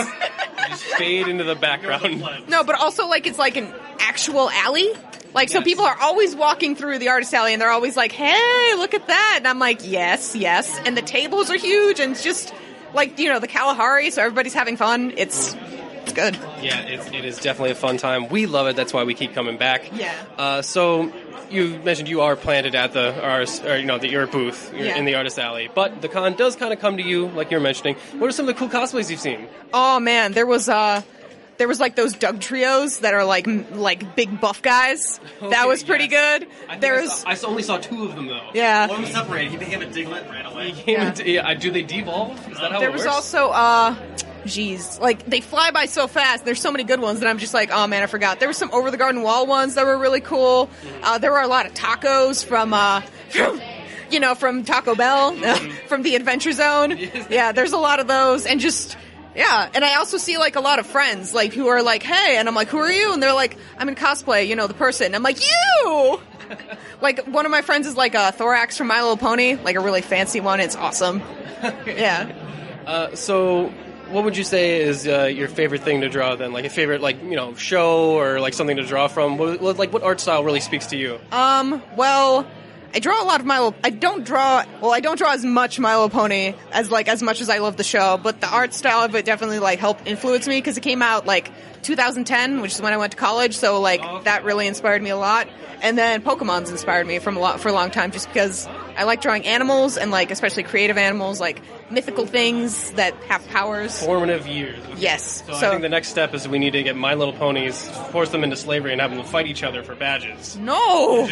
Just fade into the background. No, but also it's an actual alley. So people are always walking through the artist alley, and they're always hey, look at that. And I'm yes. And the tables are huge, and it's just, the Kalahari, so everybody's having fun. It's good. Yeah, it is definitely a fun time. We love it. That's why we keep coming back. Yeah. So you mentioned you are planted at your booth in the artist alley, but the con does kind of come to you, like you were mentioning. What are some of the cool cosplays you've seen? Oh, man. There was there was like those Doug trios that are like big buff guys. Okay, that was pretty good. I only saw 2 of them though. Yeah. One was separated. He became a Diglett, ran away. Do they devolve? Is that how There it was works? also like they fly by so fast. There's so many good ones that I'm just like, oh man, I forgot. There were some over the garden wall ones that were really cool. There were a lot of tacos from Taco Bell, from the Adventure Zone. Yeah, there's a lot of those, and just. Yeah, and I also see, like, a lot of friends, like, who are like, hey, and I'm like, who are you? And they're like, I'm in cosplay, the person. I'm like, you! Like, one of my friends is, like, a Thorax from My Little Pony, like, a really fancy one. It's awesome. Yeah. So, what would you say is your favorite thing to draw, then? Like, a favorite, show or, like, something to draw from? What art style really speaks to you? Well... I draw a lot of I don't draw as much My Little Pony as much as I love the show, but the art style of it definitely like helped influence me because it came out like 2010, which is when I went to college, so that really inspired me a lot. And then Pokemon's inspired me for a long time just because I like drawing animals and like especially creative animals, like mythical things that have powers. Formative years. Okay. Yes. So I think the next step is we need to get My Little Ponies, force them into slavery, and have them fight each other for badges. No,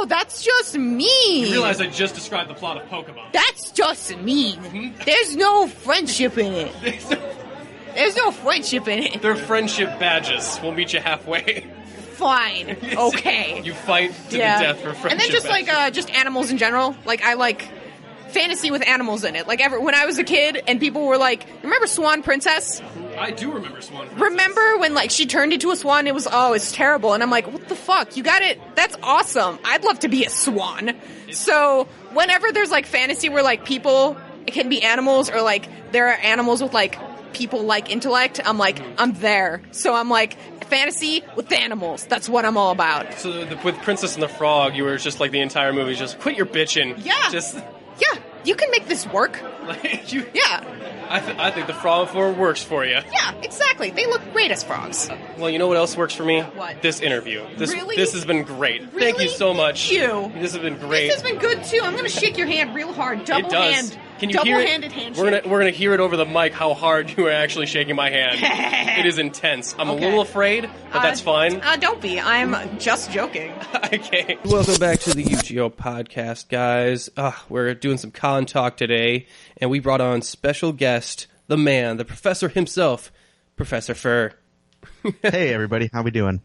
that's just mean. You realize I just described the plot of Pokemon. That's just mean. There's no friendship in it. There's no friendship in it. They're friendship badges. We'll meet you halfway. Fine. Okay. You fight to the death for friendship. And then just badges. just animals in general. Like I like fantasy with animals in it. Like when I was a kid and people were like, remember Swan Princess? I do remember Swan Princess. Remember when like she turned into a swan? It was it's terrible. And I'm like, what the fuck? You got it? That's awesome. I'd love to be a swan. So whenever there's like fantasy where like people can be animals or like there are animals with like people like intellect, I'm like, I'm there. So I'm like, fantasy with animals. That's what I'm all about. So with Princess and the Frog, you were just like the entire movie, just quit your bitching. Yeah. Yeah, you can make this work. Yeah. I think the frog form works for you. Yeah, exactly. They look great as frogs. Well, you know what else works for me? What? This interview. Really? This has been great. Really? Thank you so much. Thank you. This has been great. This has been good too. I'm going to shake your hand real hard. Double hand. Can you hear it? Double-handed handshake. We're gonna hear it over the mic how hard you are actually shaking my hand. It is intense. I'm a little afraid, but that's fine. Don't be. I'm just joking. Okay. Welcome back to the UGO podcast, guys. We're doing some con talk today, and we brought on special guest, the man, the professor himself, Professor Fur. Hey, everybody. How we doing?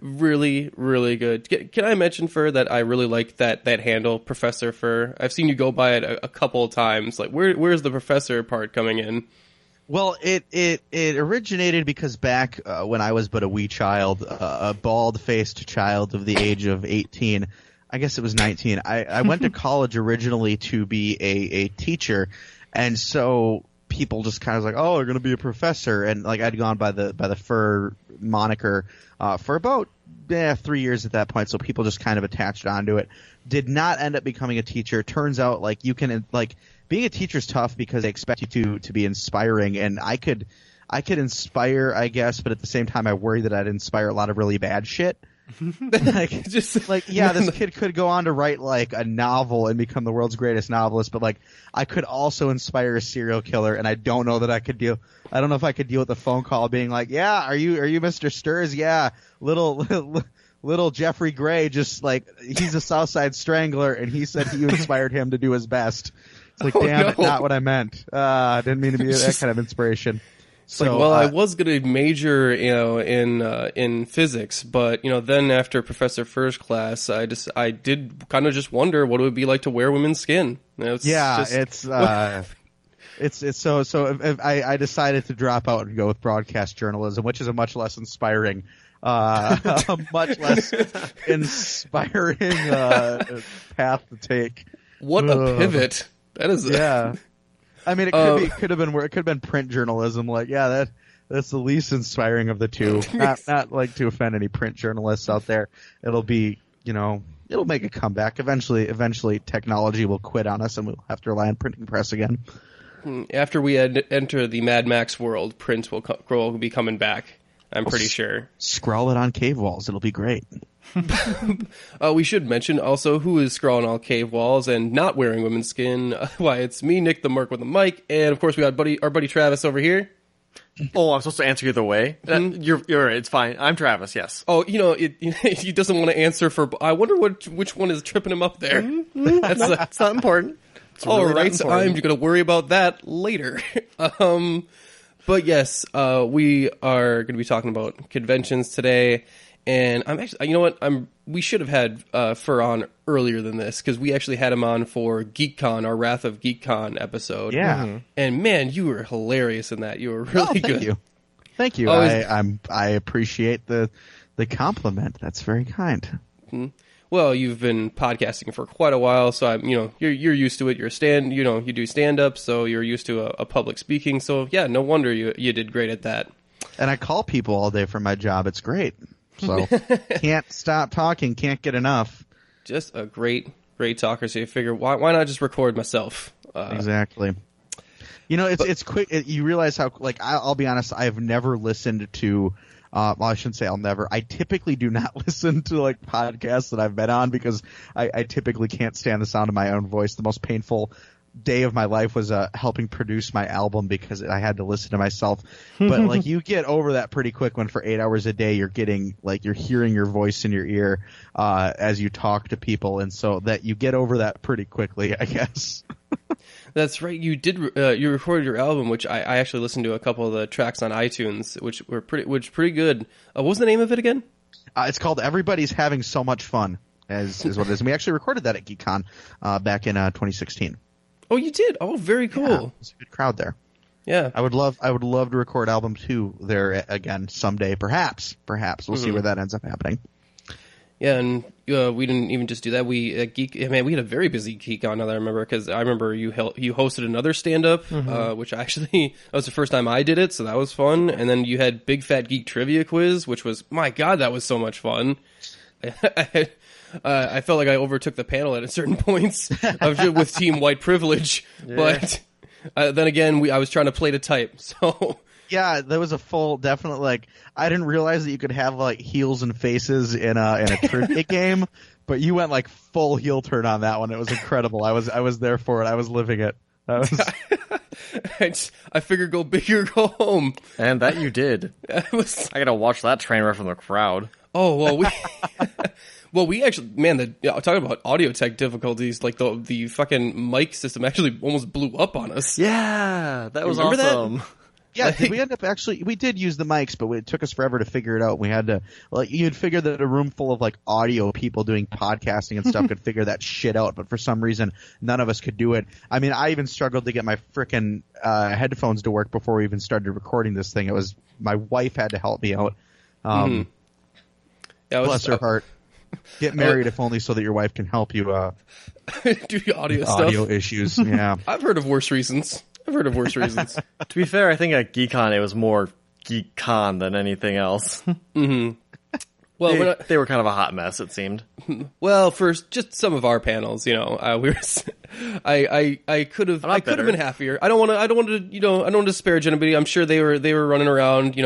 Really, really good. Can I mention, Fur, that I really like that handle, Professor Fur? I've seen you go by it a couple of times. Like, where's the professor part coming in? Well, it originated because back when I was but a wee child, a bald-faced child of the age of 18, I guess it was 19, I went to college originally to be a teacher, and so people just kind of like, oh, you're going to be a professor, and like I'd gone by the Fur moniker for about 3 years at that point, so people just kind of attached onto it. Did not end up becoming a teacher. Turns out like you can like being a teacher's tough because they expect you to be inspiring, and I could inspire, I guess, but at the same time I worry that I'd inspire a lot of really bad shit. Like, just like, yeah, this kid could go on to write like a novel and become the world's greatest novelist, but like I could also inspire a serial killer, and I don't know that I could deal. I don't know if I could deal with the phone call being like, yeah, are you Mr. Sturz? Yeah, little Jeffrey Gray, just like he's a Southside Strangler, and he said you inspired him to do his best. It's like, damn it, not what I meant. I didn't mean to be that kind of inspiration. So, like, well, I was going to major, in physics, but then after Professor Fur's class, I did kind of just wonder what it would be like to wear women's skin. It's so I decided to drop out and go with broadcast journalism, which is a much less inspiring, much less inspiring path to take. What a pivot! That is yeah. I mean, it could have been print journalism. Like, yeah, that's the least inspiring of the two. Not like to offend any print journalists out there. It'll be, it'll make a comeback. Eventually technology will quit on us and we'll have to rely on printing press again. After we enter the Mad Max world, print will be coming back. I'm pretty sure. Scrawl it on cave walls. It'll be great. We should mention also who is scrawling on cave walls and not wearing women's skin. Why, it's me, Nick the Merc with the mic, and of course we got our buddy Travis over here. Oh, I'm supposed to answer either way? You're right. It's fine. I'm Travis, yes. Oh, he doesn't want to answer for... I wonder which one is tripping him up there. That's not important. All right, so I'm going to worry about that later. But yes, we are going to be talking about conventions today, and I'm actually, you know what, we should have had Fur on earlier than this, because we actually had him on for GeekCon, our Wrath of GeekCon episode. Yeah, and man, you were hilarious in that. You were really good. Thank you. I appreciate the compliment. That's very kind. Mm-hmm. Well, you've been podcasting for quite a while, so you're used to it. You do stand up, so you're used to a public speaking. So yeah, no wonder you did great at that. And I call people all day for my job. It's great. So can't stop talking. Can't get enough. Just a great talker. So you figure why not just record myself? Exactly. It's quick. You realize how I'll be honest. I've never listened to. Well, I shouldn't say I'll never. I typically do not listen to podcasts that I've been on because I typically can't stand the sound of my own voice. The most painful day of my life was helping produce my album because I had to listen to myself. But you get over that pretty quick when for 8 hours a day you're getting you're hearing your voice in your ear as you talk to people, and so that you get over that pretty quickly, I guess. That's right. You did. You recorded your album, which I actually listened to a couple of the tracks on iTunes, which were pretty good. What was the name of it again? It's called "Everybody's Having So Much Fun," is what it is. And we actually recorded that at GeekCon back in 2016. Oh, you did? Oh, very cool. Yeah, it's a good crowd there. Yeah, I would love to record album 2 there again someday. Perhaps we'll see where that ends up happening. Yeah, and we didn't even just do that. We had a very busy GeekCon now that I remember, because I remember you hosted another stand-up, which that was the first time I did it, so that was fun. And then you had Big Fat Geek Trivia Quiz, which was, my God, that was so much fun. I felt like I overtook the panel at certain points with Team White Privilege, but then again, I was trying to play to type, so... Yeah, there was a full, definitely, I didn't realize that you could have, heels and faces in a trivia game, but you went, full heel turn on that one. It was incredible. I was there for it. I was living it. I figured go big or go home. And that you did. I gotta watch that train wreck from the crowd. Oh, well, we actually, man, talking about audio tech difficulties, the fucking mic system actually almost blew up on us. Yeah, that was awesome. That? Yeah, we end up we did use the mics, but it took us forever to figure it out. We had to, you'd figure that a room full of audio people doing podcasting and stuff could figure that shit out, but for some reason, none of us could do it. I mean, I even struggled to get my frickin' headphones to work before we even started recording this thing. My wife had to help me out. Bless her heart. Get married if only so that your wife can help you, do your audio stuff. Audio issues, yeah. I've heard of worse reasons. To be fair, I think at GeekCon it was more GeekCon than anything else. Mm-hmm. Well, they were kind of a hot mess, it seemed. Well, for just some of our panels, we were. I could have been happier. I don't want to disparage anybody. I'm sure they were running around.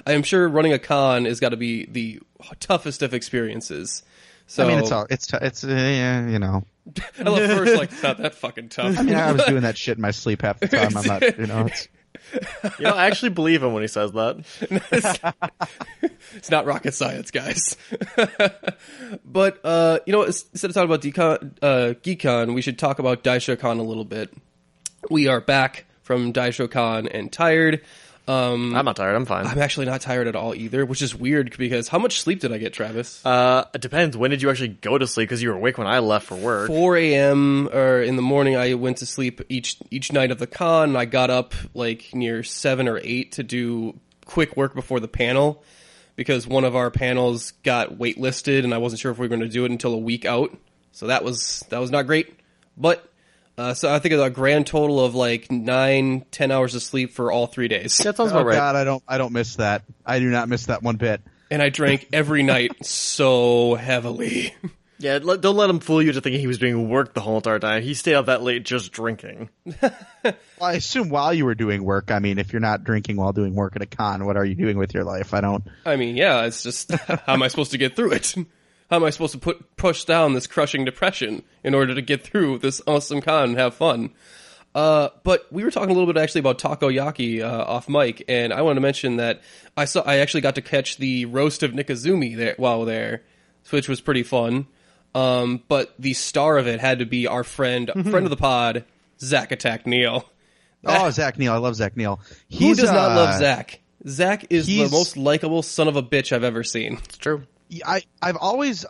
I'm sure running a con has got to be the toughest of experiences. So I mean, it's I love first, it's not that fucking tough. I mean, I was doing that shit in my sleep half the time. I'm not, it's... I actually believe him when he says that. It's not rocket science, guys. But, instead of talking about GeekCon, we should talk about Daisho Con a little bit. We are back from Daisho Con and tired. I'm not tired. I'm fine. I'm actually not tired at all either, which is weird because how much sleep did I get, Travis? It depends. When did you actually go to sleep? Because you were awake when I left for work. 4 a.m. or in the morning. I went to sleep each night of the con. And I got up near 7 or 8 to do quick work before the panel because one of our panels got waitlisted and I wasn't sure if we were going to do it until a week out. So that was not great, but. So I think it's a grand total of 9-10 hours of sleep for all 3 days. That sounds about right. God, I don't miss that. I do not miss that one bit. And I drank every night so heavily. Yeah, don't let him fool you to thinking he was doing work the whole entire time. He stayed up that late just drinking. Well, I assume while you were doing work. I mean, if you're not drinking while doing work at a con, what are you doing with your life? I mean, yeah, it's just how am I supposed to get through it? How am I supposed to push down this crushing depression in order to get through this awesome con and have fun? But we were talking a little bit actually about takoyaki off mic, and I wanted to mention that I actually got to catch the roast of Nick Izumi there while there, which was pretty fun. But the star of it had to be our friend of the pod, Zach Attack Neal. Oh, Zach Neal. I love Zach Neal. Who does not love Zach? Zach is the most likable son of a bitch I've ever seen. It's true. I'd always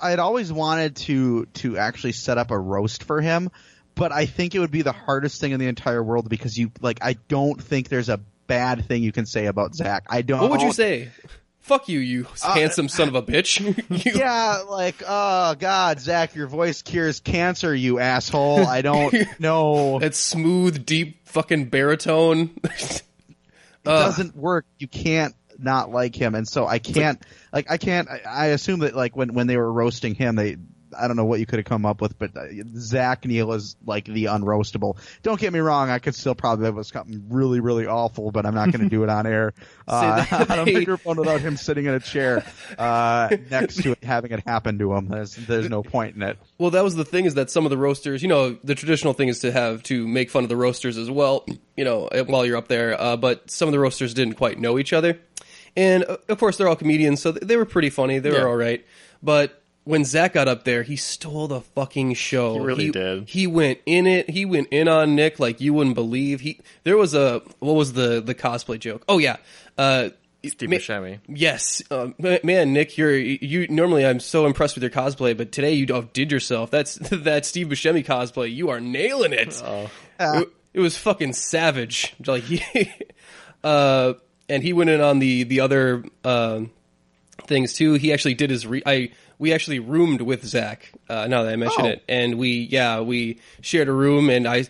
wanted to actually set up a roast for him, but I think it would be the hardest thing in the entire world because I don't think there's a bad thing you can say about Zach. What would you say? Fuck you, you handsome son of a bitch. Yeah, oh God, Zach, your voice cures cancer, you asshole. I don't know. That smooth, deep fucking baritone. It doesn't work. You can't not like him, and so I can't. I assume that when they were roasting him, I don't know what you could have come up with, but Zach Neal is the unroastable. Don't get me wrong, I could still probably have something really, really awful, but I'm not going to do it on air. I don't think you're fun without him sitting in a chair next to it, having it happen to him. There's no point in it. Well, that was the thing, is that some of the roasters, the traditional thing is to make fun of the roasters as well, while you're up there, but some of the roasters didn't quite know each other. And, of course, they're all comedians, so they were pretty funny. They were all right. But when Zach got up there, he stole the fucking show. He really did. He went in it. He went in on Nick like you wouldn't believe. There was what was the cosplay joke? Oh, yeah. Steve Buscemi. Yes. Man, Nick, you normally I'm so impressed with your cosplay, but today you outdid yourself. That Steve Buscemi cosplay. You are nailing it. It was fucking savage. And he went in on the other things too. He actually did his we actually roomed with Zach. Now that I mention it, and we shared a room, and I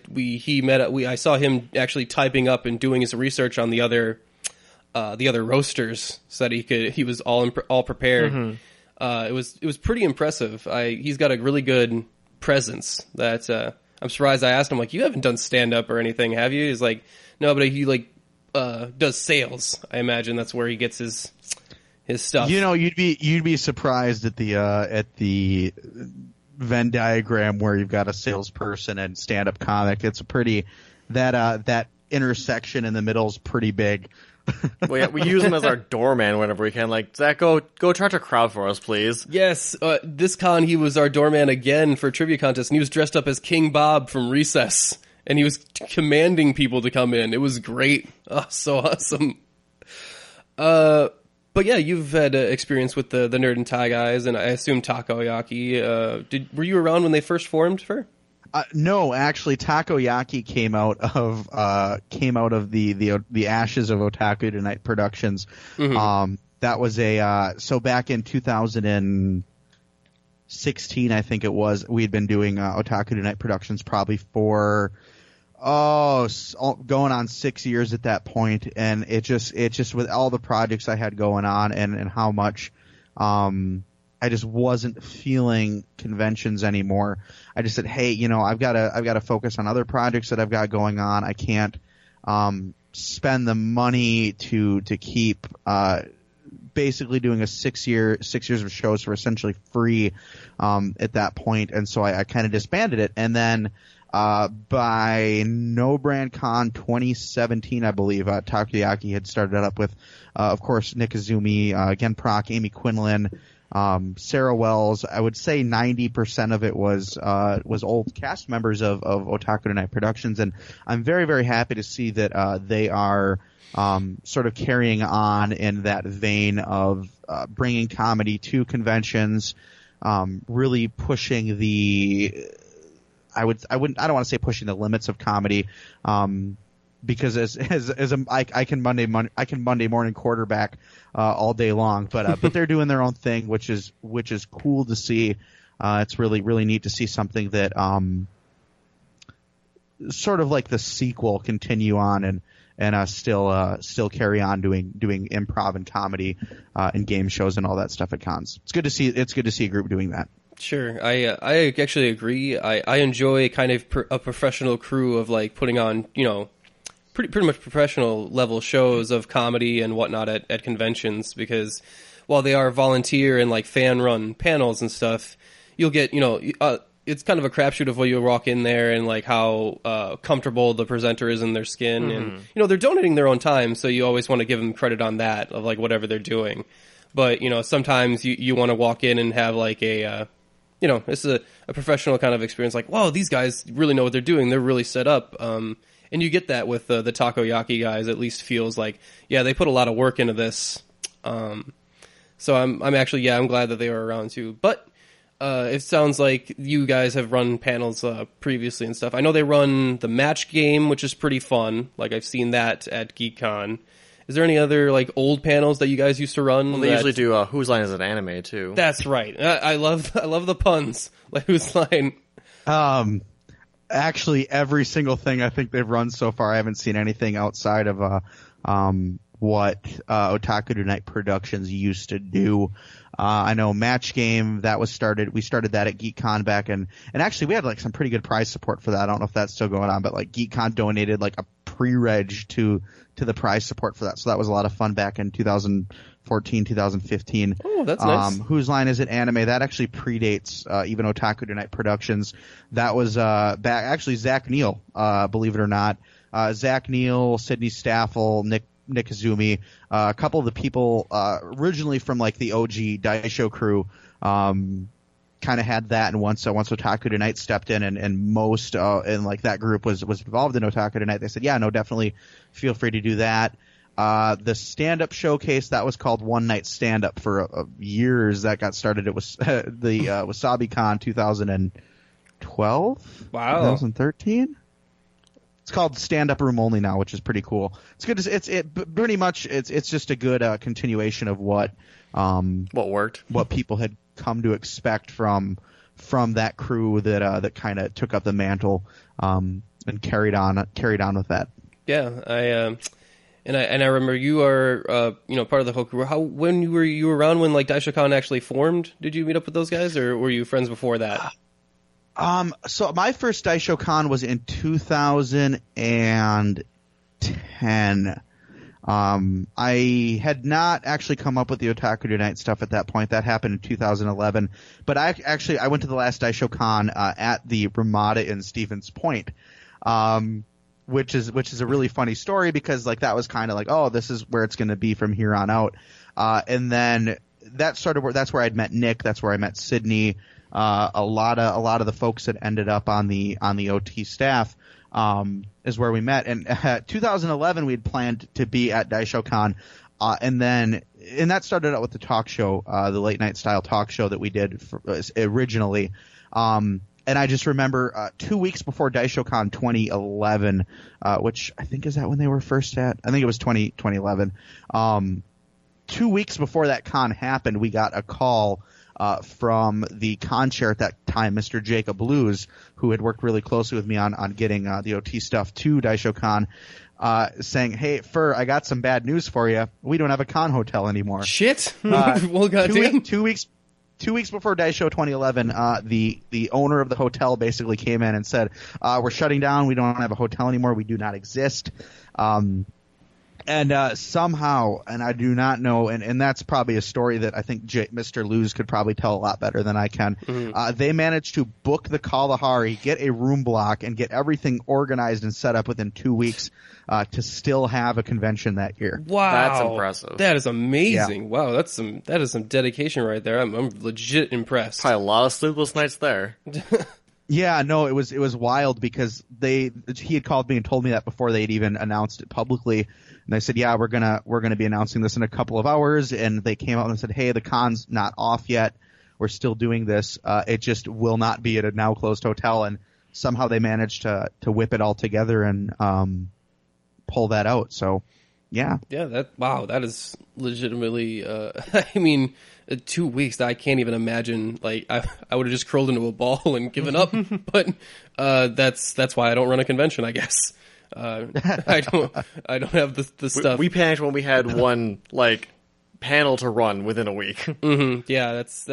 saw him actually typing up and doing his research on the other roasters so that he was all prepared. Mm-hmm. It was pretty impressive. He's got a really good presence. That I'm surprised. I asked him you haven't done stand up or anything, have you? He's like, no, but he does sales. I imagine that's where he gets his stuff. You'd be surprised at the Venn diagram where you've got a salesperson and stand-up comic. It's that intersection in the middle is pretty big. Well, yeah, we use him as our doorman whenever we can. Zach, go charge a crowd for us, please. Yes, this con he was our doorman again for trivia contest, and he was dressed up as King Bob from Recess, and he was commanding people to come in. It was great. Oh, so awesome. But yeah, you've had experience with the Nerd and Tie guys, and I assume Takoyaki. Were you around when they first formed, Fer? No, actually, Takoyaki came out of the ashes of Otaku Tonight Productions. Mm-hmm. That was so back in 2016, I think it was. We had been doing Otaku Tonight Productions probably for going on 6 years at that point, and it just with all the projects I had going on and how much I just wasn't feeling conventions anymore. I just said, hey, I've got to focus on other projects that I've got going on. I can't spend the money to keep basically doing a 6 years of shows for essentially free at that point, and so I kind of disbanded it. And then by No Brand Con 2017, I believe, Takoyaki had started up with, of course, Nick Izumi, Gen Proc, Amy Quinlan, Sarah Wells. I would say 90% of it was old cast members of Otaku Tonight Productions, and I'm very, very happy to see that they are sort of carrying on in that vein of bringing comedy to conventions, really pushing the. I don't want to say pushing the limits of comedy, because I can Monday morning quarterback all day long, but they're doing their own thing, which is cool to see. It's really, really neat to see something that sort of like the sequel continue on and still carry on doing improv and comedy and game shows and all that stuff at cons. It's good to see a group doing that. Sure, I actually agree. I enjoy kind of a professional crew of putting on pretty much professional level shows of comedy and whatnot at conventions, because while they are volunteer and fan run panels and stuff, you'll get it's kind of a crapshoot of what you walk in there and like how comfortable the presenter is in their skin, and they're donating their own time, so you always want to give them credit on that of like whatever they're doing. But sometimes you want to walk in and have like a this is a professional kind of experience. Like, whoa, these guys really know what they're doing. They're really set up. And you get that with the takoyaki guys. At least feels like, yeah, they put a lot of work into this. So I'm actually, I'm glad that they were around too. But it sounds like you guys have run panels previously and stuff. I know they run the match game, which is pretty fun. Like I've seen that at GeekCon. Is there any other like old panels that you guys used to run? Well, they usually do Whose Line Is It Anime too. That's right. I love the puns. Like Whose Line? Actually, every single thing I think they've run so far, I haven't seen anything outside of what Otaku Tonight Productions used to do. I know Match Game, that was started. We started that at GeekCon back and actually we had like some pretty good prize support for that. I don't know if that's still going on, but like GeekCon donated like a pre-reg to the prize support for that. So that was a lot of fun back in 2014, 2015. Oh, that's nice. Whose Line Is It Anime? That actually predates even Otaku Tonight Productions. That was back actually Zach Neal, believe it or not. Zach Neal, Sydney Staffel, Nick Izumi, a couple of the people originally from like the OG Daisho crew kind of had that, and once Otaku Tonight stepped in and most and like that group was involved in Otaku Tonight, they said, yeah, no, definitely feel free to do that. The stand-up showcase, that was called One Night Stand-Up for years. That got started. It was the Wasabi Con 2012? Wow. 2013? It's called Stand Up Room Only now, which is pretty cool. It's good. Pretty much it's just a good continuation of what worked, what people had come to expect from that crew that kind of took up the mantle and carried on with that. Yeah, I remember you are part of the whole crew. When you were around when like Daisho Con actually formed? Did you meet up with those guys, or were you friends before that? So my first Daisho Con was in 2010. I had not actually come up with the Otaku Tonight stuff at that point. That happened in 2011. But I went to the last Daisho Con at the Ramada in Stevens Point, which is a really funny story because like that was kind of like, oh, this is where it's going to be from here on out. And then that's where I'd met Nick. That's where I met Sydney. A lot of the folks that ended up on the OT staff is where we met. And 2011 we had planned to be at Daisho Con, and that started out with the talk show, the late night style talk show that we did originally. And I just remember 2 weeks before Daisho Con 2011, which I think is that when they were first at. I think it was 2011. 2 weeks before that con happened, we got a call from the con chair at that time, Mr. Jacob Luz, who had worked really closely with me on getting the OT stuff to Daisho Con, saying, "Hey, Fur, I got some bad news for you. We don't have a con hotel anymore." Shit. Well, goddamn. 2 weeks before Daisho 2011, the owner of the hotel basically came in and said, "We're shutting down. We don't have a hotel anymore. We do not exist." And somehow, and I do not know, and that's probably a story that I think Mr. Luz could probably tell a lot better than I can. Mm-hmm. They managed to book the Kalahari, get a room block, and get everything organized and set up within 2 weeks to still have a convention that year. Wow, that's impressive. That is amazing. Yeah. Wow, that is some dedication right there. I'm legit impressed. Probably a lot of sleepless nights there. Yeah, no, it was wild because he had called me and told me that before they'd even announced it publicly. And I said, yeah, we're gonna be announcing this in a couple of hours. And they came out and said, hey, the con's not off yet. We're still doing this. It just will not be at a now closed hotel. And somehow they managed to whip it all together and pull that out. So, yeah. Yeah, that is legitimately. I mean, 2 weeks. I can't even imagine. Like, I would have just curled into a ball and given up. But that's why I don't run a convention, I guess. I don't have the stuff. We panicked when we had one like panel to run within a week. Mm-hmm. Yeah, that's.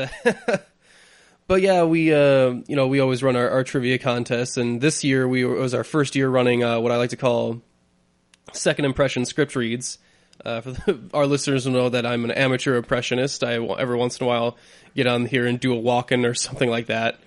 But yeah, we always run our trivia contests, and this year it was our first year running what I like to call second impression script reads. Our listeners will know that I'm an amateur impressionist. I will every once in a while get on here and do a walk-in or something like that.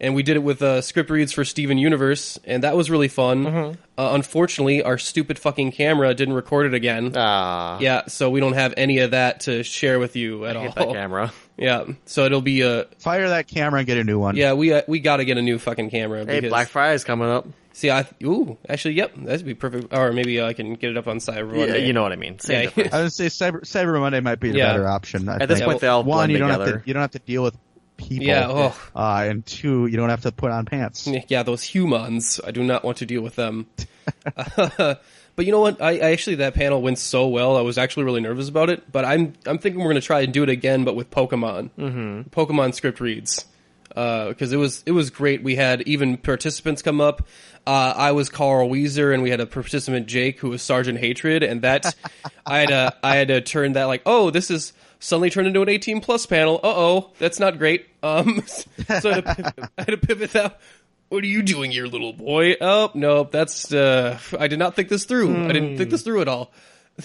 and we did it with script reads for Steven Universe, and that was really fun. Unfortunately, our stupid fucking camera didn't record it again. Yeah, so we don't have any of that to share with you at all. I hate that camera. Yeah, so it'll be fire that camera and get a new one. Yeah, we got to get a new fucking camera. Hey, Black Friday's coming up. See, actually, yep, that'd be perfect. Or maybe I can get it up on Cyber Monday. Yeah, you know what I mean. Same I would say Cyber Monday might be the better option. At this point, they all blend together. You don't have to deal with people. Yeah. And 2, you don't have to put on pants. Yeah, those humans. I do not want to deal with them. But you know what? I actually, that panel went so well. I was actually really nervous about it. But I'm thinking we're going to try and do it again, but with Pokemon. Pokemon script reads. Because it was great. We had even participants come up. I was Carl Weezer, and we had a participant, Jake, who was Sergeant Hatred, and that I had to turn that like, oh, this is suddenly turned into an 18+ panel. Uh-oh, that's not great. So I had to pivot that. What are you doing here, little boy? Oh, no, that's I did not think this through. I didn't think this through at all.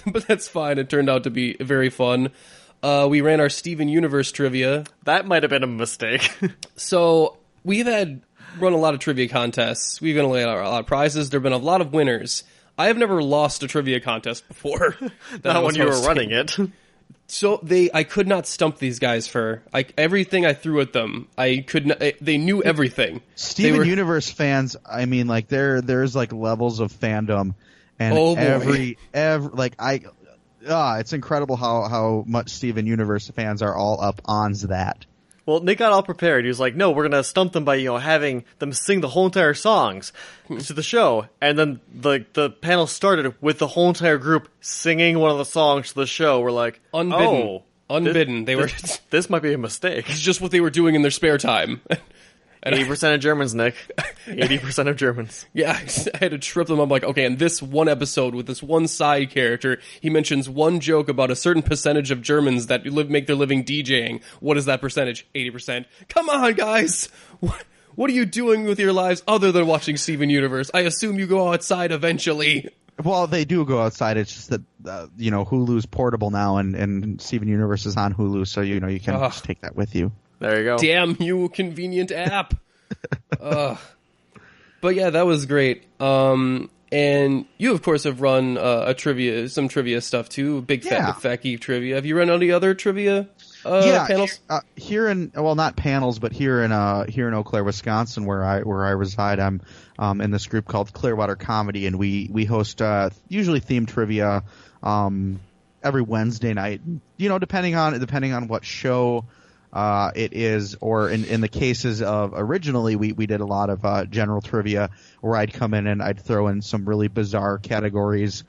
But that's fine. It turned out to be very fun. We ran our Steven Universe trivia. That might have been a mistake. So we've run a lot of trivia contests. We've given away a lot of prizes. There have been a lot of winners. I have never lost a trivia contest before. Not when you were running it. So I could not stump these guys for everything I threw at them. I could not. They knew everything. Steven Universe fans. I mean, like there's like levels of fandom, and it's incredible how much Steven Universe fans are all up on that. Well, Nick got all prepared. He was like, no, we're going to stump them by, having them sing the whole entire songs to the show. And then the panel started with the whole entire group singing one of the songs to the show. We're like, unbidden. This might be a mistake. It's just what they were doing in their spare time. 80% of Germans, Nick. 80% of Germans. Yeah, I had to trip them up like, okay, in this one episode with this one side character, he mentions one joke about a certain percentage of Germans that make their living DJing. What is that percentage? 80%. Come on, guys! What are you doing with your lives other than watching Steven Universe? I assume you go outside eventually. Well, they do go outside. It's just that, Hulu's portable now, and Steven Universe is on Hulu, so, you can just take that with you. There you go. Damn you, convenient app. But yeah, that was great. And you, of course, have run some trivia stuff too. Big Fat Geek trivia. Have you run any other trivia panels? Not panels, but here in Eau Claire, Wisconsin, where I reside. I'm in this group called Clearwater Comedy, and we host usually themed trivia every Wednesday night. Depending on what show it is, or in the cases of originally, we did a lot of general trivia where I'd come in and I'd throw in some really bizarre categories,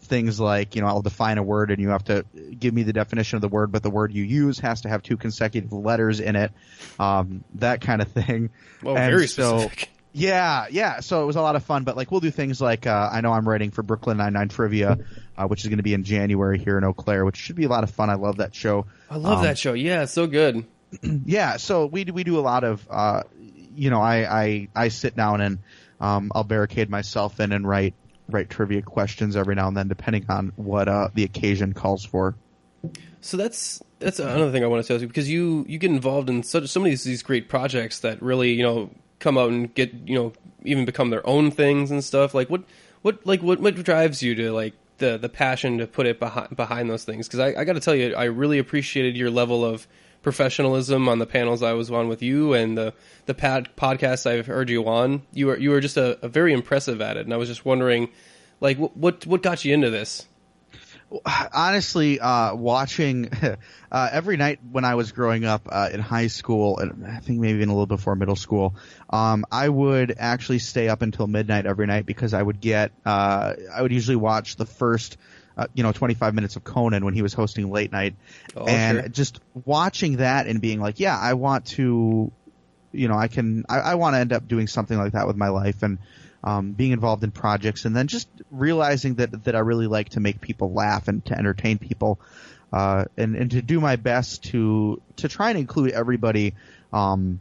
things like, I'll define a word and you have to give me the definition of the word, but the word you use has to have 2 consecutive letters in it, that kind of thing. Well, very specific. Yeah. So it was a lot of fun, but we'll do things like, I know I'm writing for Brooklyn Nine-Nine Trivia, which is going to be in January here in Eau Claire, which should be a lot of fun. I love that show. I love that show. Yeah, it's so good. Yeah. So we do a lot of, I sit down and, I'll barricade myself in and write trivia questions every now and then, depending on what, the occasion calls for. So that's another thing I want to tell you, because you get involved in so many of these great projects that really, come out and get, even become their own things and stuff. What drives you to the passion to put it behind those things? Because I got to tell you, I really appreciated your level of professionalism on the panels I was on with you, and the podcasts I've heard you on. You were just a very impressive at it, and I was just wondering, what got you into this? Honestly, watching every night when I was growing up in high school, and I think maybe even a little before middle school, I would actually stay up until midnight every night because I would usually watch the first 25 minutes of Conan when he was hosting late night, just watching that and being like, yeah, I want to, I want to end up doing something like that with my life, and being involved in projects, and then just realizing that I really like to make people laugh and to entertain people, and to do my best to try and include everybody in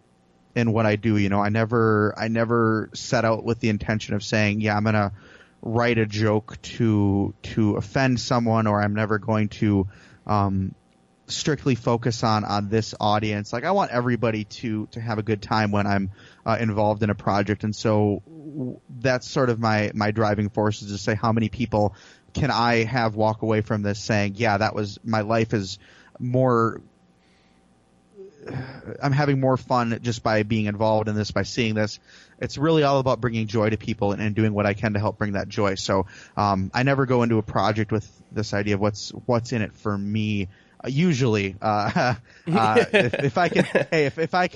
what I do. I never set out with the intention of saying, yeah, I'm gonna write a joke to offend someone, or I'm never going to strictly focus on this audience. Like, I want everybody to have a good time when I'm involved in a project, and so that's sort of my driving force, is to say, how many people can I have walk away from this saying, yeah, that was, my life is more, I'm having more fun just by being involved in this, by seeing this. It's really all about bringing joy to people and doing what I can to help bring that joy. So I never go into a project with this idea of what's in it for me. Usually, if I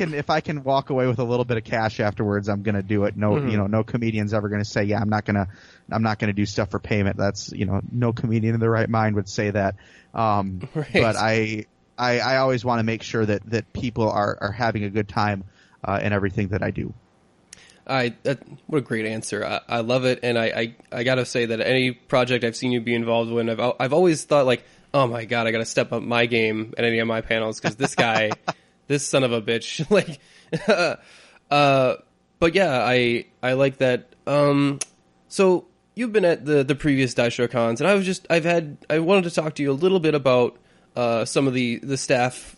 can walk away with a little bit of cash afterwards, I'm gonna do it. No, no comedian's ever gonna say, yeah, I'm not gonna do stuff for payment. That's, no comedian in their right mind would say that. Right. But I always want to make sure that people are having a good time in everything that I do. What a great answer. I love it, and I gotta say that any project I've seen you be involved in, I've always thought, like, oh my god, I gotta step up my game at any of my panels, because this guy, this son of a bitch, like, but yeah, I like that. So you've been at the previous Daisho Cons, and I wanted to talk to you a little bit about some of the staff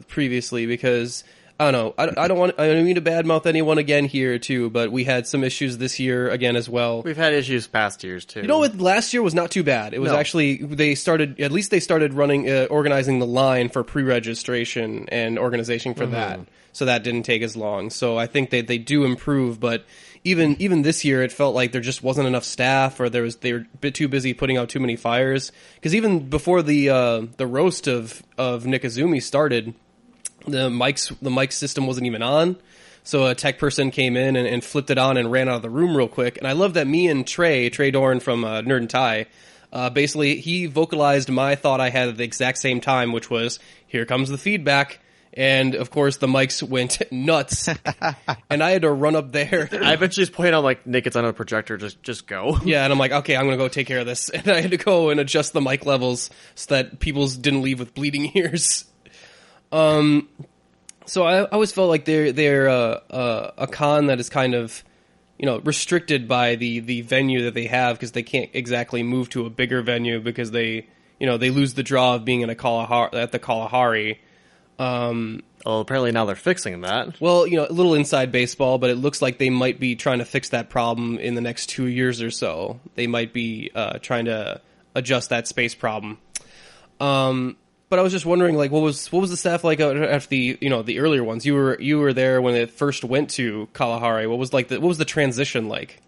previously, because I don't know. I don't mean to badmouth anyone again here too, but we had some issues this year again as well. We've had issues past years too. You know what? Last year was not too bad. It was actually, they started running, organizing the line for pre-registration and organization for that. So that didn't take as long. So I think they do improve, but even this year, it felt like there just wasn't enough staff, or they were a bit too busy putting out too many fires. Because even before the roast of Nick Izumi started, the mic system wasn't even on. So a tech person came in and flipped it on and ran out of the room real quick. And I love that me and Trey Dorn from Nerd and Tie, basically he vocalized my thought I had at the exact same time, which was, here comes the feedback. And of course the mics went nuts, and I had to run up there. I eventually just pointed out, like, Nick, it's on a projector, just go. Yeah, and I'm like, okay, I'm gonna go take care of this. And I had to go and adjust the mic levels so that people didn't leave with bleeding ears. So I always felt like they're a con that is kind of, restricted by the venue that they have, because they can't exactly move to a bigger venue because they lose the draw of being at the Kalahari. Well, apparently now they're fixing that. Well, a little inside baseball, but it looks like they might be trying to fix that problem in the next 2 years or so. They might be trying to adjust that space problem. But I was just wondering, like, what was the staff like after the earlier ones? You were there when it first went to Kalahari. What was the transition like?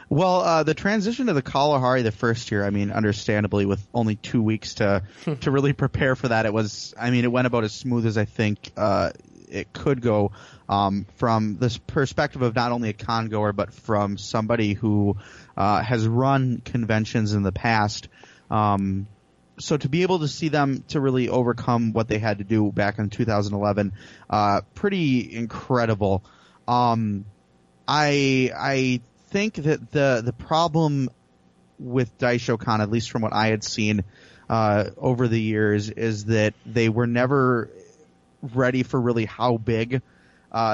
Well, the transition to the Kalahari the first year, I mean, understandably, with only 2 weeks to really prepare for that, it went about as smooth as I think it could go, from this perspective of not only a con goer, but from somebody who has run conventions in the past. So to be able to see them to really overcome what they had to do back in 2011, pretty incredible. I think that the problem with Daisho Con, at least from what I had seen over the years, is that they were never ready for really how big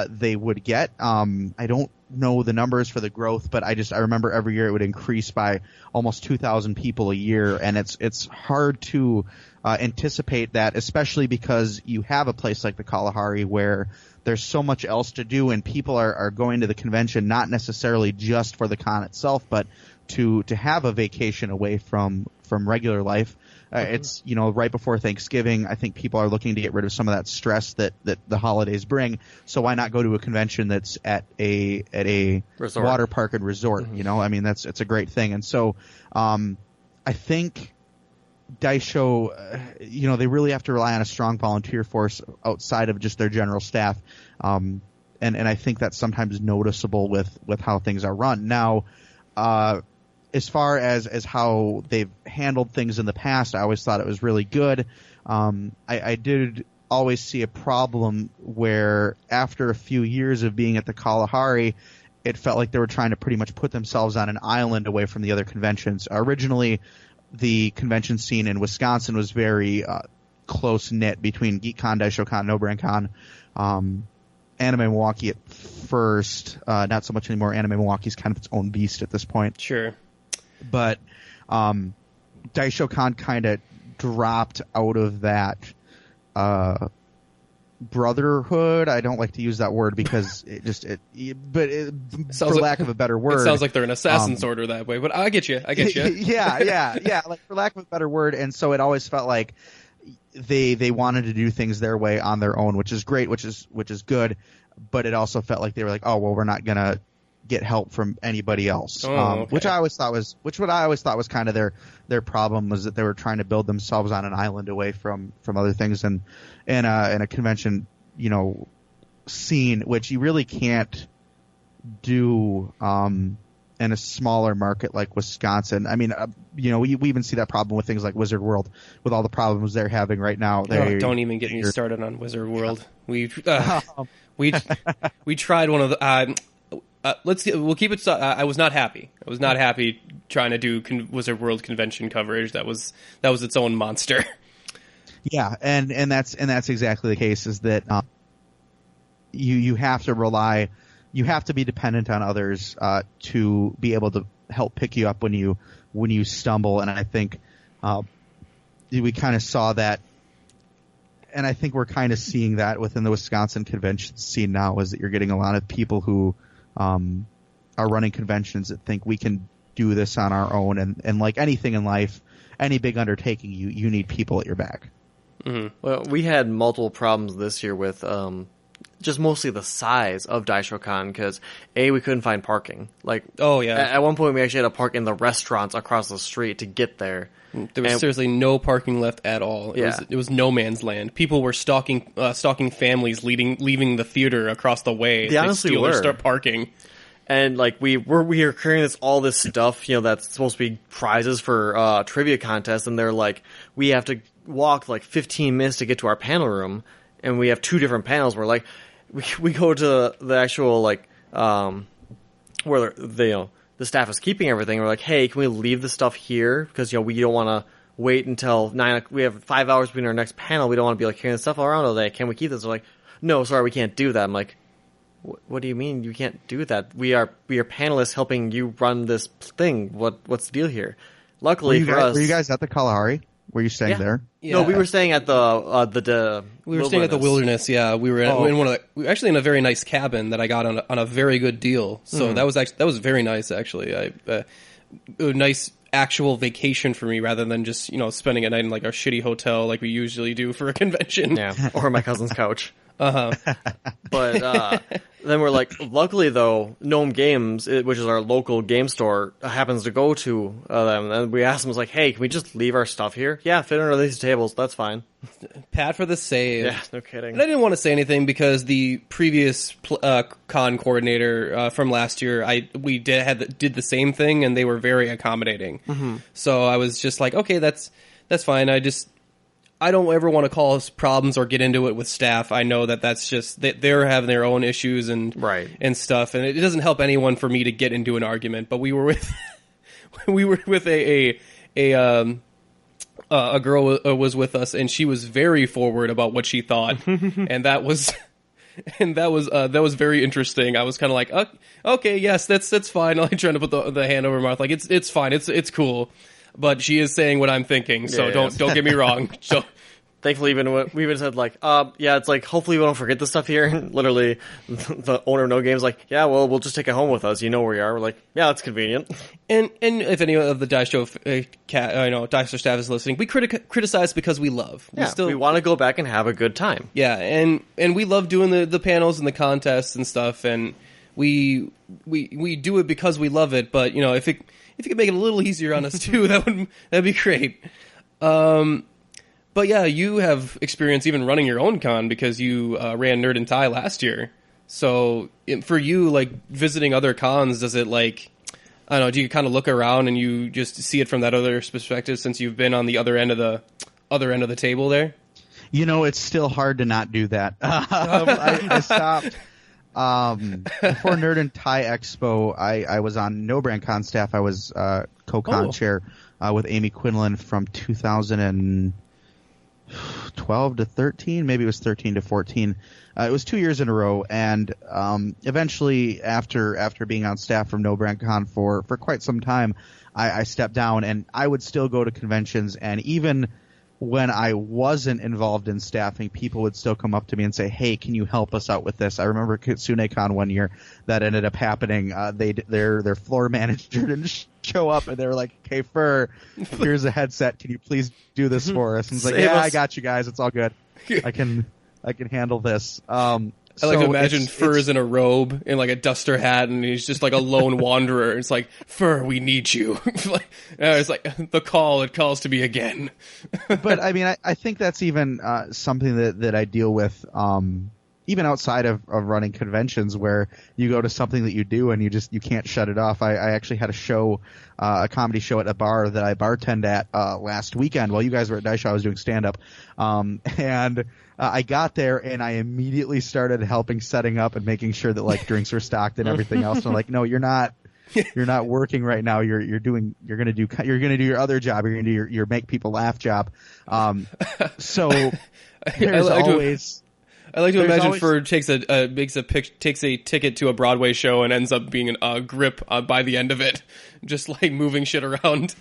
they would get. I don't know the numbers for the growth, but I remember every year it would increase by almost 2,000 people a year, and it's hard to anticipate that, especially because you have a place like the Kalahari where there's so much else to do, and people are going to the convention not necessarily just for the con itself, but to have a vacation away from regular life. It's, right before Thanksgiving. I think people are looking to get rid of some of that stress that the holidays bring. So why not go to a convention that's at a resort, water park and resort? Mm-hmm. It's a great thing. And so, I think Daisho, they really have to rely on a strong volunteer force outside of just their general staff. And I think that's sometimes noticeable with how things are run. Now, as far as how they've handled things in the past, I always thought it was really good. I did always see a problem where after a few years of being at the Kalahari, it felt like they were trying to pretty much put themselves on an island away from the other conventions. Originally, the convention scene in Wisconsin was very close-knit between GeekCon, Daisho Con, No Brand Con, Anime Milwaukee at first. Not so much anymore. Anime Milwaukee's kind of its own beast at this point. Sure. But Daisho Con kind of dropped out of that brotherhood. I don't like to use that word because for lack of a better word, it sounds like they're an assassin's order that way. But I get you. yeah. Like for lack of a better word, and so it always felt like they wanted to do things their way on their own, which is great, which is good. But it also felt like they were like, oh well, we're not gonna get help from anybody else, okay. which I always thought was kind of their problem, was that they were trying to build themselves on an island away from other things, and in a convention, scene, which you really can't do in a smaller market like Wisconsin. I mean, we even see that problem with things like Wizard World, with all the problems they're having right now. Don't even get me started on Wizard World. We tried one of the. We'll keep it. I was not happy. I was not happy trying to do Wizard World convention coverage. That was its own monster. Yeah, and that's exactly the case. Is that you have to rely, you have to be dependent on others to be able to help pick you up when you stumble. And I think we kind of saw that, and I think we're kind of seeing that within the Wisconsin convention scene now. Is that you're getting a lot of people who are running conventions that think we can do this on our own, and like anything in life, any big undertaking, you need people at your back. Mm-hmm. Well, we had multiple problems this year with just mostly the size of Daisho Con, because we couldn't find parking. Like, at one point we actually had to park in the restaurants across the street to get there. There was seriously no parking left at all. It was no man's land. People were stalking families leaving the theater across the way. They honestly were. Start parking. And like we were carrying all this stuff, that's supposed to be prizes for trivia contests, and they're like, we have to walk like 15 minutes to get to our panel room, and we have two different panels. We're like, we go to the actual where the staff is keeping everything. We're like, hey, can we leave the stuff here? Because, we don't want to wait until 9 o'clock. We have 5 hours between our next panel. We don't want to be like carrying the stuff all around all day. Can we keep this? They're like, no, sorry, we can't do that. I'm like, what do you mean you can't do that? We are panelists helping you run this thing. What's the deal here? Luckily for us. Were you guys at the Kalahari? Were you staying there? Yeah. No, we were staying at the we were staying at the Wilderness. Yeah, we were in we were actually in a very nice cabin that I got on a very good deal. So that was very nice actually. A nice actual vacation for me rather than just spending a night in like our shitty hotel like we usually do for a convention. Yeah, or my cousin's couch. But then we're like, luckily though, Gnome Games, which is our local game store, happens to go to them, and we asked them, like, hey, can we just leave our stuff here? Yeah, fit under these tables, that's fine. Pat for the save. Yeah, no kidding. And I didn't want to say anything because the previous con coordinator from last year, we did the same thing, and they were very accommodating. Mm-hmm. So I was just like, okay, that's fine. I don't ever want to cause problems or get into it with staff. I know that's just they're having their own issues and stuff, and it doesn't help anyone for me to get into an argument. But we were with a girl was with us, and she was very forward about what she thought, and that was very interesting. I was kind of like, okay, yes, that's fine. I'm trying to put the hand over my mouth, like it's fine, it's cool. But she is saying what I'm thinking, so don't get me wrong. So thankfully, we even said like, it's like hopefully we don't forget this stuff here. And literally, the owner of No Game's like, yeah, well, we'll just take it home with us. You know where we are. We're like, yeah, that's convenient. And if any of the Daisho Daisho staff is listening, we criticize because we love. We want to go back and have a good time. Yeah, and we love doing the panels and the contests and stuff, and we do it because we love it. But if you could make it a little easier on us too, that'd be great. But yeah, you have experience even running your own con because you ran Nerd and Tie last year. So for you, like visiting other cons, does it like, I don't know, do you kind of look around and you just see it from that other perspective since you've been on the other end of the table there? It's still hard to not do that. I stopped. Before Nerd and Tie Expo, I was on No Brand Con staff. I was co-con chair with Amy Quinlan from 2012 to 13. Maybe it was 13 to 14. It was 2 years in a row, and eventually, after being on staff from No Brand Con for quite some time, I stepped down, and I would still go to conventions, and even when I wasn't involved in staffing, people would still come up to me and say, "Hey, can you help us out with this?" I remember KitsuneCon one year that ended up happening. Their floor manager didn't show up, and they were like, "Hey, Fur, here's a headset. Can you please do this for us?" And I was like, "Yeah, I got you guys. It's all good. I can handle this." I like to imagine Fur's in a robe and like a duster hat, and he's just like a lone wanderer. It's like, Fur, we need you. It's like the call, it calls to me again. But I mean, I think that's even something that I deal with even outside of running conventions, where you go to something that you do and you can't shut it off. I actually had a comedy show at a bar that I bartended at last weekend while you guys were at Daisho. I was doing stand up, and I got there and I immediately started helping setting up and making sure that like drinks were stocked and everything else. And I'm like, no, you're not working right now. You're gonna do your other job. You're gonna do your make people laugh job. So there's always. I like to imagine Fur takes a ticket to a Broadway show and ends up being a grip by the end of it, just like moving shit around.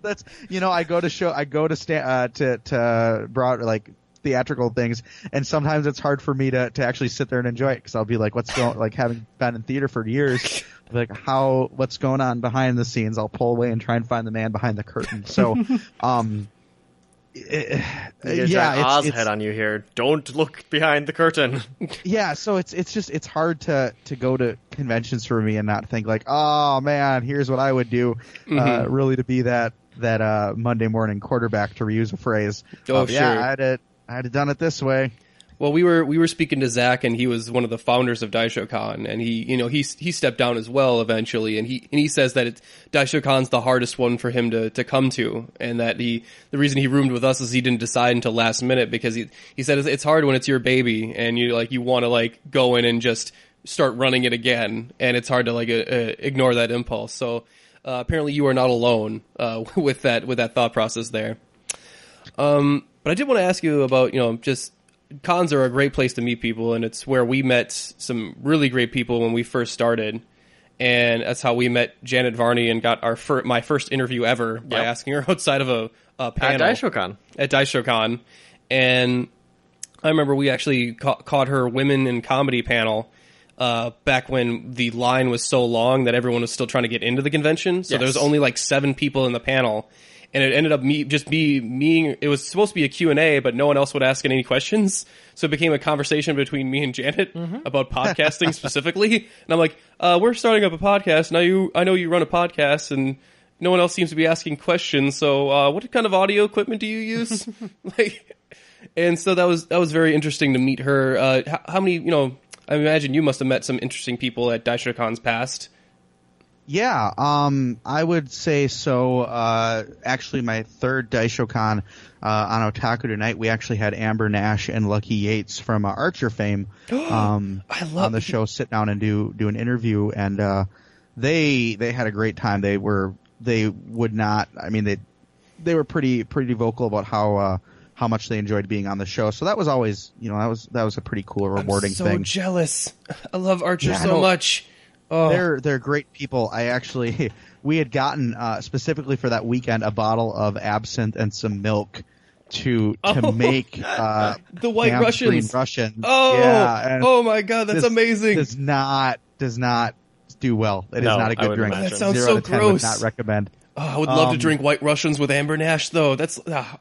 That's I go to broad like theatrical things, and sometimes it's hard for me to actually sit there and enjoy it, because I'll be like, having been in theater for years, like what's going on behind the scenes. I'll pull away and try and find the man behind the curtain. So Oz head on you here. Don't look behind the curtain. Yeah, so it's hard to go to conventions for me and not think like, oh man, here's what I would do, really to be that Monday morning quarterback, to reuse a phrase. Oh, sure. Yeah, I'd have done it this way. Well, we were speaking to Zach, and he was one of the founders of Daisho Con, and he stepped down as well eventually, and he says that Daisho Con's the hardest one for him to come to, and that the reason he roomed with us is he didn't decide until last minute, because he said it's hard when it's your baby and you want to go in and just start running it again, and it's hard to ignore that impulse. So apparently you are not alone with that thought process there. But I did want to ask you about just. Cons are a great place to meet people, and it's where we met some really great people when we first started, and that's how we met Janet Varney and got my first interview ever by asking her outside of a panel at Daisho Con. At Daisho Con, and I remember we actually caught her Women in Comedy panel back when the line was so long that everyone was still trying to get into the convention, so there was only 7 people in the panel. And it ended up it was supposed to be a Q&A, but no one else would ask any questions. So it became a conversation between me and Janet about podcasting specifically. And I'm like, we're starting up a podcast. Now I know you run a podcast, and no one else seems to be asking questions. So what kind of audio equipment do you use? And so that was very interesting to meet her. How many, I imagine you must have met some interesting people at Daisho Con's past. Yeah, I would say so. Actually, my third Daisho Con on Otaku Tonight, we actually had Amber Nash and Lucky Yates from Archer fame on the show sit down and do an interview, and they had a great time. They were pretty vocal about how much they enjoyed being on the show. So that was always that was a pretty cool, rewarding thing. I'm so jealous. I love Archer so much. Oh. They're great people. We had gotten specifically for that weekend a bottle of absinthe and some milk to make the White Russians. Oh, yeah, oh my God, that's amazing. Does not do well. It is not a good drink. That sounds so gross. Would not recommend. Oh, I would love to drink White Russians with Amber Nash, though.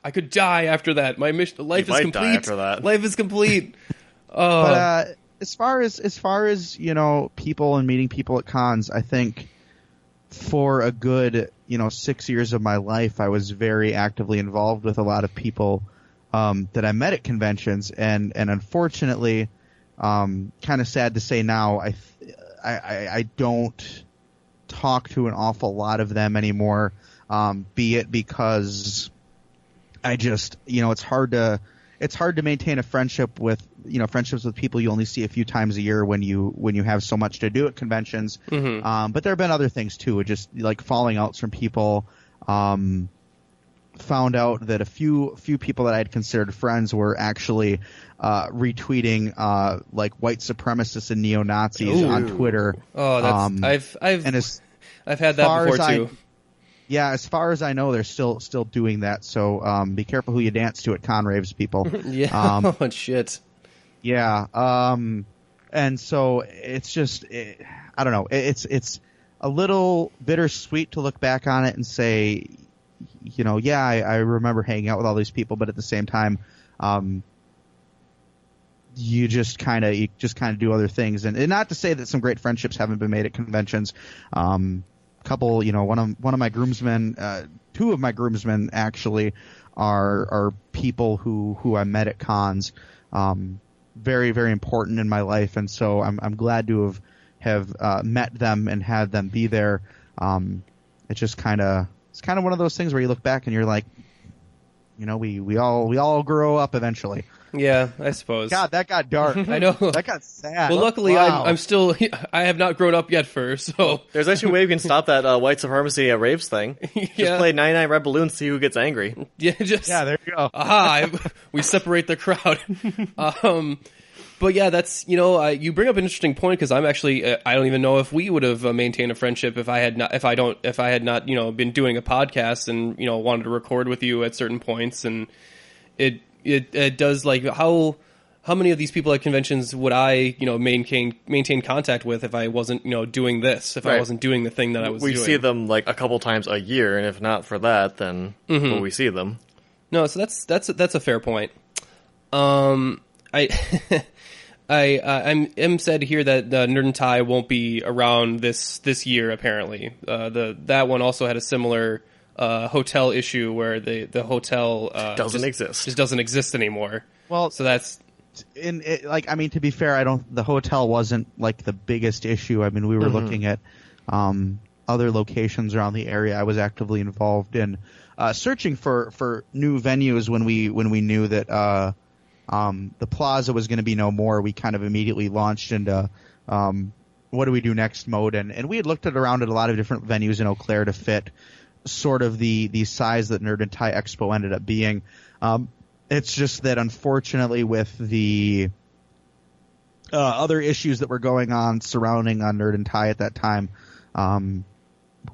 I could die after that. My life is complete. Die after that. Life is complete. But as far as people and meeting people at cons, I think for a good 6 years of my life, I was very actively involved with a lot of people that I met at conventions, and unfortunately, kind of sad to say now, I don't talk to an awful lot of them anymore. Be it because I just it's hard to maintain a friendship with friendships with people you only see a few times a year when you have so much to do at conventions. But there have been other things too, just like falling outs from people. Found out that a few people that I had considered friends were actually retweeting like white supremacists and neo-Nazis on Twitter. Oh, that's I've had that before too. Yeah, as far as I know, they're still doing that. So be careful who you dance to at con raves, people. Yeah. Oh shit. Yeah. And so it's just, I don't know. It's a little bittersweet to look back on it and say, you know, yeah, I remember hanging out with all these people, but at the same time, you just kind of do other things, and not to say that some great friendships haven't been made at conventions. Couple, you know, one of my groomsmen, two of my groomsmen actually are people who I met at cons. Very, very important in my life, and so I'm glad to have met them and had them be there. It's kind of one of those things where you look back and you're like, you know, we all grow up eventually. Yeah, I suppose. God, that got dark. I know. That got sad. Well, luckily, wow. I'm still. I have not grown up yet first, so there's actually a way we can stop that white supremacy at raves thing. Just play 99 red balloons, see who gets angry. Yeah, there you go. Aha! We separate the crowd. But yeah, that's, you know, you bring up an interesting point, because I'm actually I don't even know if we would have maintained a friendship if I had not you know, been doing a podcast and, you know, wanted to record with you at certain points. And it does, like, how many of these people at conventions would I, you know, maintain contact with if I wasn't, you know, doing this, if I wasn't doing the thing that I was doing. We see them like a couple times a year, and if not for that, then will we see them? No, so that's a fair point. I'm said here that Nerd and Tie won't be around this year. Apparently, that one also had a similar hotel issue where the hotel doesn't exist. Just doesn't exist anymore. Well, so that's to be fair, the hotel wasn't like the biggest issue. I mean, we were looking at other locations around the area. I was actively involved in searching for new venues when we knew that. The plaza was going to be no more. We kind of immediately launched into what do we do next mode, and we had looked around at a lot of different venues in Eau Claire to fit sort of the size that Nerd and Tie Expo ended up being. It's just that unfortunately with the other issues that were going on surrounding Nerd and Tie at that time,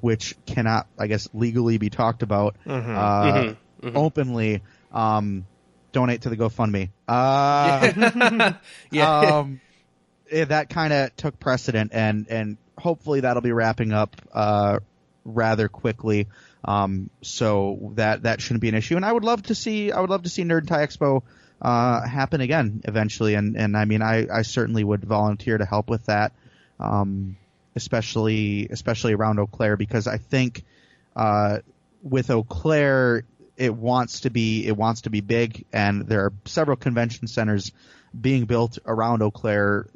which cannot, I guess, legally be talked about openly. Donate to the GoFundMe. That kind of took precedent, and hopefully that'll be wrapping up rather quickly. So that shouldn't be an issue. And I would love to see Nerd and Tie Expo happen again eventually. And I mean, I certainly would volunteer to help with that, especially around Eau Claire, because I think with Eau Claire, it wants to be big, and there are several convention centers being built around Eau Claire,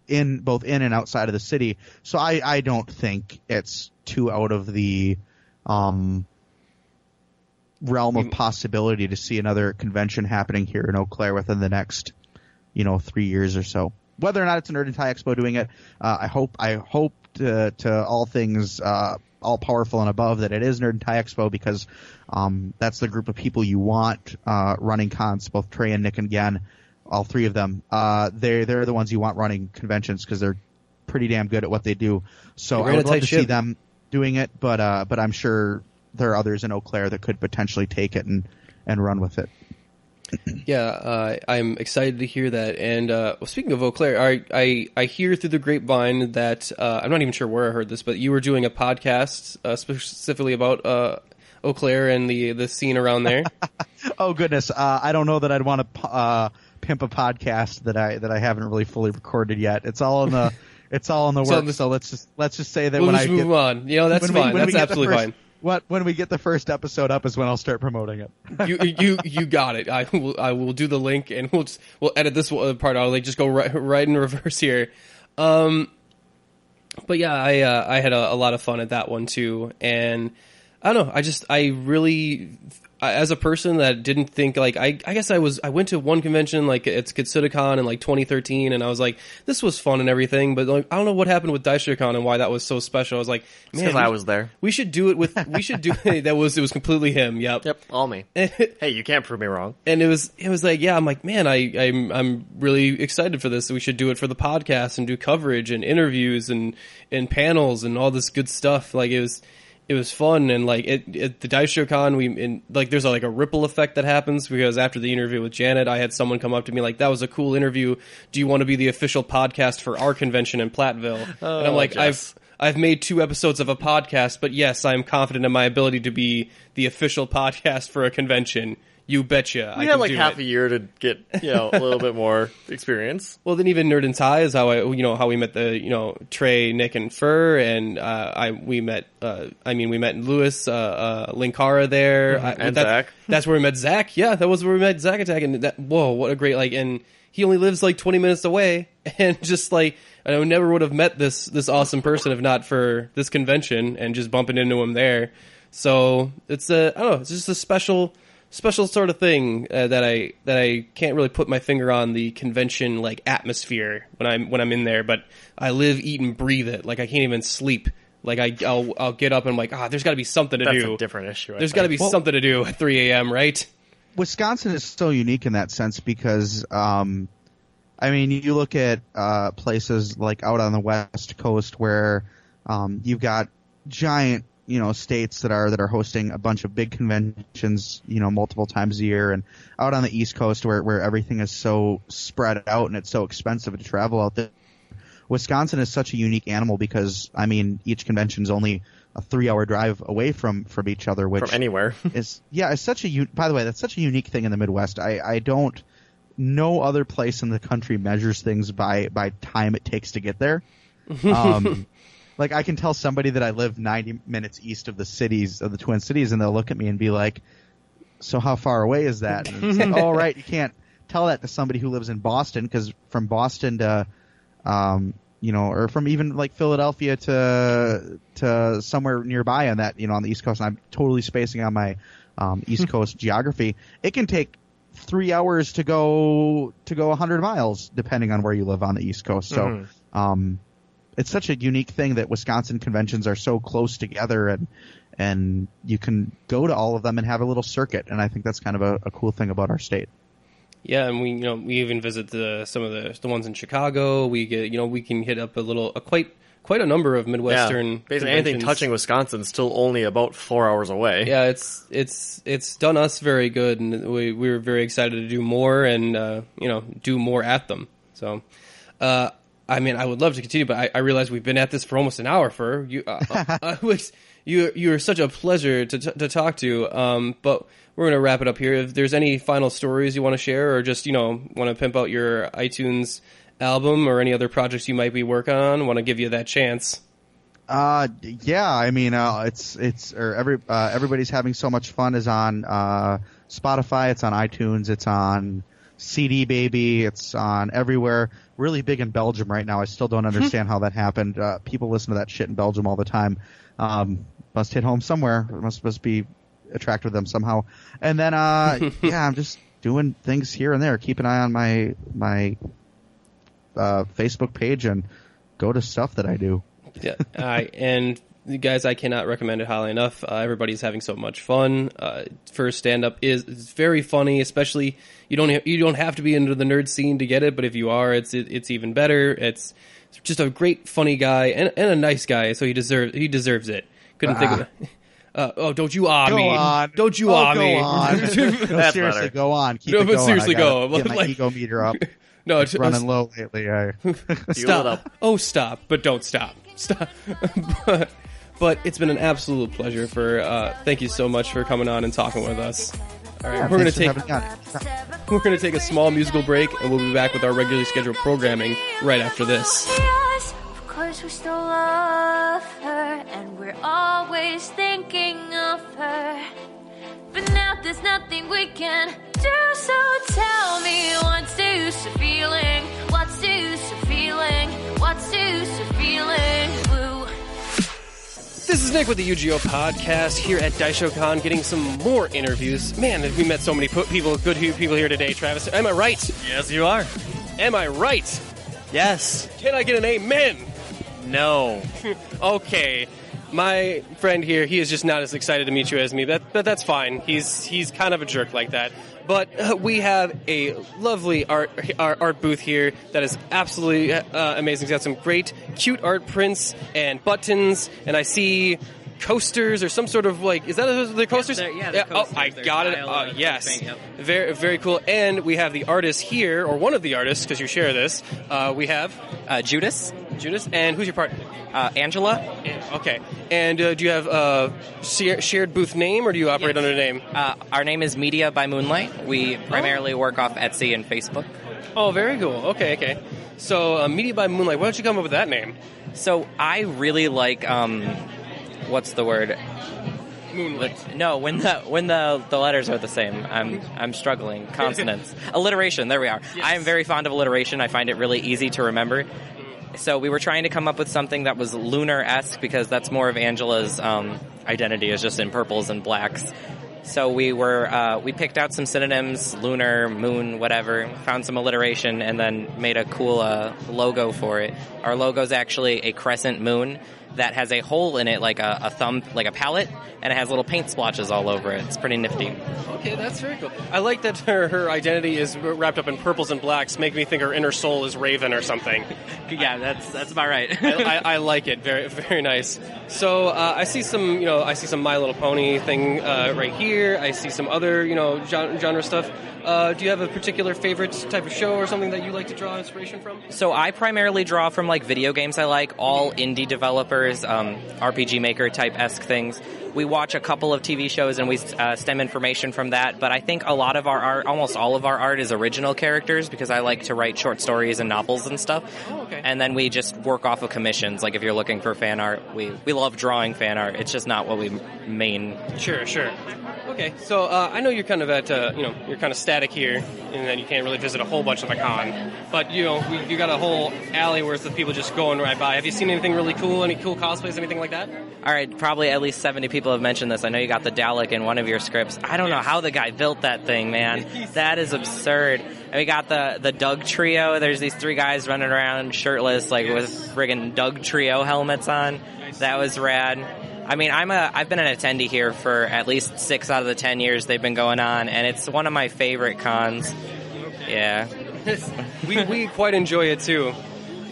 both in and outside of the city. So I don't think it's too out of the realm of possibility to see another convention happening here in Eau Claire within the next 3 years or so. Whether or not it's a Nerd and Tie Expo doing it, I hope to all things all powerful and above that it is Nerd and Tie Expo, because that's the group of people you want running cons. Both Trey and Nick and Gen, all three of them, they're the ones you want running conventions, because they're pretty damn good at what they do. So I would love to see them doing it, but I'm sure there are others in Eau Claire that could potentially take it and run with it. Yeah, I'm excited to hear that. And speaking of Eau Claire, I hear through the grapevine that I'm not even sure where I heard this, but you were doing a podcast specifically about Eau Claire and the scene around there. Oh goodness, I don't know that I'd want to pimp a podcast that I haven't really fully recorded yet. It's all in the works. So let's just say that we'll just move on. That's fine. That's absolutely fine. When we get the first episode up is when I'll start promoting it. You got it. I will do the link, and we'll edit this part out. Like, just go right in reverse here. But yeah, I had a lot of fun at that one too, and I don't know. I really, as a person that didn't think, like, I guess I went to one convention, like, it's Kitsune Con in like 2013, and I was like, this was fun and everything, but like, I don't know what happened with Daisho Con and why that was so special. I was like, man, I was there. We should do it it was completely him. Yep, all me. Hey, you can't prove me wrong. And it was like, yeah, I'm like, man, I'm really excited for this. We should do it for the podcast and do coverage and interviews and panels and all this good stuff. Like, it it was fun, and like at the Daisho Con, there's like a ripple effect that happens, because after the interview with Janet, I had someone come up to me like, that was a cool interview. Do you want to be the official podcast for our convention in Platteville? And I'm like, yes. I've made 2 episodes of a podcast, but yes, I'm confident in my ability to be the official podcast for a convention. You betcha. We had like half a year to get, a little bit more experience. Well, then even Nerd and Tie is how how we met the, Trey, Nick, and Fur, and we met Lewis, Linkara there. And Zach. That's where we met Zach. Yeah, that was where we met Zach Attack, and whoa, what a great, and he only lives like 20 minutes away, and just like, I never would have met this awesome person if not for this convention and just bumping into him there. So it's it's just a special sort of thing that I can't really put my finger on the convention like atmosphere when I'm in there, but I live, eat, and breathe it. Like I can't even sleep. Like I'll get up and I'm like, there's got to be something to do. That's a different issue. There's got to be something to do at 3 a.m. Right? Wisconsin is so unique in that sense because, you look at places like out on the West Coast where you've got giant, states that are hosting a bunch of big conventions, multiple times a year, and out on the East Coast where everything is so spread out and it's so expensive to travel out there. Wisconsin is such a unique animal because, each convention is only a 3-hour drive away from each other, which from anywhere is such a. By the way, that's such a unique thing in the Midwest. I don't. No other place in the country measures things by time it takes to get there. Like I can tell somebody that I live 90 minutes east of the Twin Cities, and they'll look at me and be like, "So how far away is that?" And it's like, "Oh, right, you can't tell that to somebody who lives in Boston, because from Boston to, or from even like Philadelphia to somewhere nearby on that, on the East Coast. And I'm totally spacing on my East Coast geography. It can take 3 hours to go 100 miles depending on where you live on the East Coast. So, it's such a unique thing that Wisconsin conventions are so close together, and you can go to all of them and have a little circuit. And I think that's kind of a cool thing about our state. Yeah, and we even visit some of the ones in Chicago. We get we can hit up quite a number of Midwestern. Basically, anything touching Wisconsin is still only about 4 hours away. Yeah, it's done us very good, and we're very excited to do more and do more at them. So, I would love to continue, but I realize we've been at this for almost an hour. For you, you're such a pleasure to talk to. But we're going to wrap it up here. If there's any final stories you want to share, or just want to pimp out your iTunes album or any other projects you might be working on, I want to give you that chance. Everybody's Having So Much Fun is on Spotify. It's on iTunes. It's on CD Baby. It's on everywhere. Really big in Belgium right now. I still don't understand how that happened. People listen to that shit in Belgium all the time. Must hit home somewhere. It must be attracted to them somehow. And then, I'm just doing things here and there. Keep an eye on my Facebook page and go to stuff that I do. Yeah, and guys, I cannot recommend it highly enough. Everybody's having so much fun. First stand-up is very funny, especially you don't have to be into the nerd scene to get it, but if you are, it's even better. It's just a great, funny guy and a nice guy, so he deserves it. Couldn't think of it. Don't you ah me? Don't you ah me? Go on. No, seriously, better. Go on. Keep no, it but going. seriously, go. Get my ego meter up. No, it's running low lately. Stop. Oh, stop! But don't stop. Stop. But it's been an absolute pleasure. Thank you so much for coming on and talking with us. All right, we're gonna take a small musical break, and we'll be back with our regularly scheduled programming right after this. Yes, of course we still love her, and we're always thinking of her. But now there's nothing we can do, so tell me what's the use of feeling? What's the use of feeling? What's the use of feeling blue? This is Nick with the UGO podcast here at Daisho Con, getting some more interviews. Man, we met so many good people here today, Travis. Am I right? Yes, you are. Am I right? Yes. Can I get an amen? No. Okay. My friend here, he is just not as excited to meet you as me, but that's fine. He's kind of a jerk like that. But we have a lovely art booth here that is absolutely amazing. It's got some great, cute art prints and buttons, and I see coasters or some sort of like, is that the coasters? They're coasters. Oh, I They're got it. tile, Yes. thing, yep. Very, very cool. And we have the artist here, or one of the artists, because you share this. We have Judas. And who's your partner? Angela. Okay. And do you have a shared booth name, or do you operate under a name? Our name is Media by Moonlight. We primarily work off Etsy and Facebook. Oh, very cool. Okay. So, Media by Moonlight. Why don't you come up with that name? So, I really like, what's the word? Moonlight. No, when the letters are the same, I'm struggling. Consonants. Alliteration. There we are. Yes. I am very fond of alliteration. I find it really easy to remember. So we were trying to come up with something that was lunar-esque because that's more of Angela's identity, is just in purples and blacks. So we picked out some synonyms, lunar, moon, whatever, found some alliteration, and then made a cool logo for it. Our logo's actually a crescent moon that has a hole in it like a thumb, like a palette, and it has little paint splotches all over it. It's pretty nifty. Okay, that's very cool. I like that her identity is wrapped up in purples and blacks, make me think her inner soul is Raven or something. Yeah, that's about right. I like it. Very, very nice. So I see some My Little Pony thing right here. I see some other, genre stuff. Do you have a particular favorite type of show or something that you like to draw inspiration from? So I primarily draw from like video games I like, all indie developers, RPG Maker type-esque things. We watch a couple of TV shows and we stem information from that, but I think a lot of our art, almost all of our art, is original characters because I like to write short stories and novels and stuff. Oh, okay. And then we just work off of commissions. Like if you're looking for fan art, we love drawing fan art. It's just not what we main. Sure. Okay, so I know you're kind of at, you're kind of static here, and then you can't really visit a whole bunch of the con. But, you got a whole alley where it's the people just going right by. Have you seen anything really cool, any cool cosplays, anything like that? All right, probably at least 70 people have mentioned this. I know you got the Dalek in one of your scripts. I don't know how the guy built that thing, man. That is absurd. And we got the Doug Trio. There's these 3 guys running around shirtless, like with friggin' Doug Trio helmets on. That was rad. I mean, I've been an attendee here for at least 6 out of the 10 years they've been going on, and it's one of my favorite cons. Yeah. we quite enjoy it too.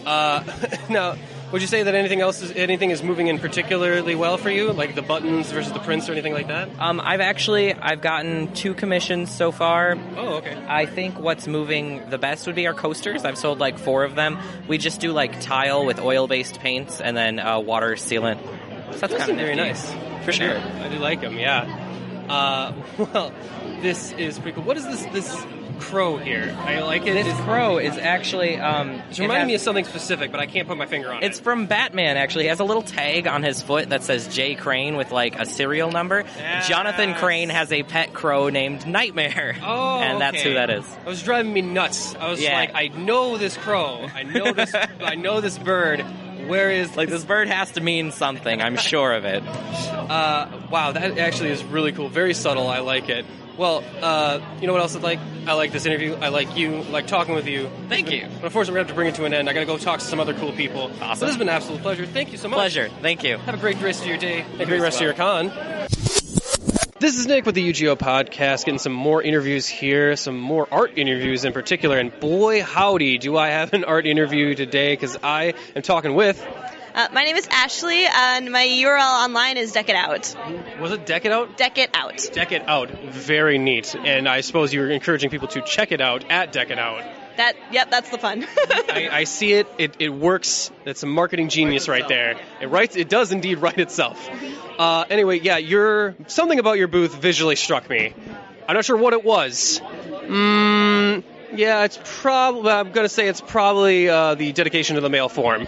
Now, would you say that anything is moving in particularly well for you, like the buttons versus the prints or anything like that? I've gotten 2 commissions so far. Oh, okay. I think what's moving the best would be our coasters. I've sold like 4 of them. We just do like tile with oil-based paints and then water sealant. So that's kind of very nice. For sure. I do like them, yeah. Well, this is pretty cool. What is this crow here? I like it. This crow is actually... it's reminding me of something specific, but I can't put my finger on it. It's from Batman, actually. He has a little tag on his foot that says J. Crane with, like, a serial number. Yes. Jonathan Crane has a pet crow named Nightmare. Oh, and that's who that is. It was driving me nuts. I was like, I know this crow. I know this bird. Where is... Like, this bird has to mean something. I'm sure of it. Wow, that actually is really cool. Very subtle. I like it. Well, you know what else I like? I like this interview. I like you. I like talking with you. Thank you. But unfortunately, we're going to have to bring it to an end. I got to go talk to some other cool people. Awesome. So this has been an absolute pleasure. Thank you so much. Pleasure. Thank you. Have a great rest of your day. And a great rest of your con. This is Nick with the UGO podcast, getting some more interviews here, some more art interviews in particular. And boy, howdy, do I have an art interview today, because I am talking with... my name is Ashley, and my URL online is Deck It Out. Was it Deck It Out? Deck It Out. Deck It Out. Very neat. And I suppose you were encouraging people to check it out at Deck It Out. Yep, that's the fun. I see it. It works. It's a marketing genius right there. It does indeed write itself. Anyway, yeah, something about your booth visually struck me. I'm not sure what it was. Yeah, I'm going to say it's probably the dedication to the male form.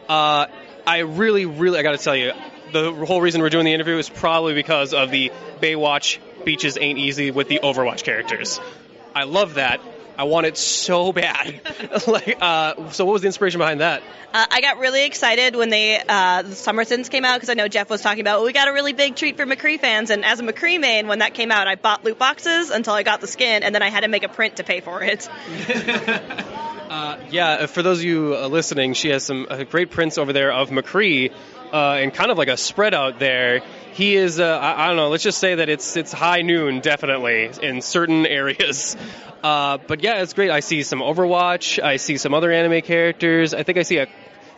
I really, I got to tell you, the whole reason we're doing the interview is probably because of the Baywatch Beaches Ain't Easy with the Overwatch characters. I love that. I want it so bad. So what was the inspiration behind that? I got really excited when the Summer Sins came out, because I know Jeff was talking about, we got a really big treat for McCree fans, and as a McCree main, when that came out, I bought loot boxes until I got the skin, and then I had to make a print to pay for it. Yeah, for those of you listening, she has some great prints over there of McCree, and kind of like a spread out there. He is, I don't know, let's just say that it's high noon, definitely, in certain areas. But yeah, it's great. I see some Overwatch. I see some other anime characters. I think I see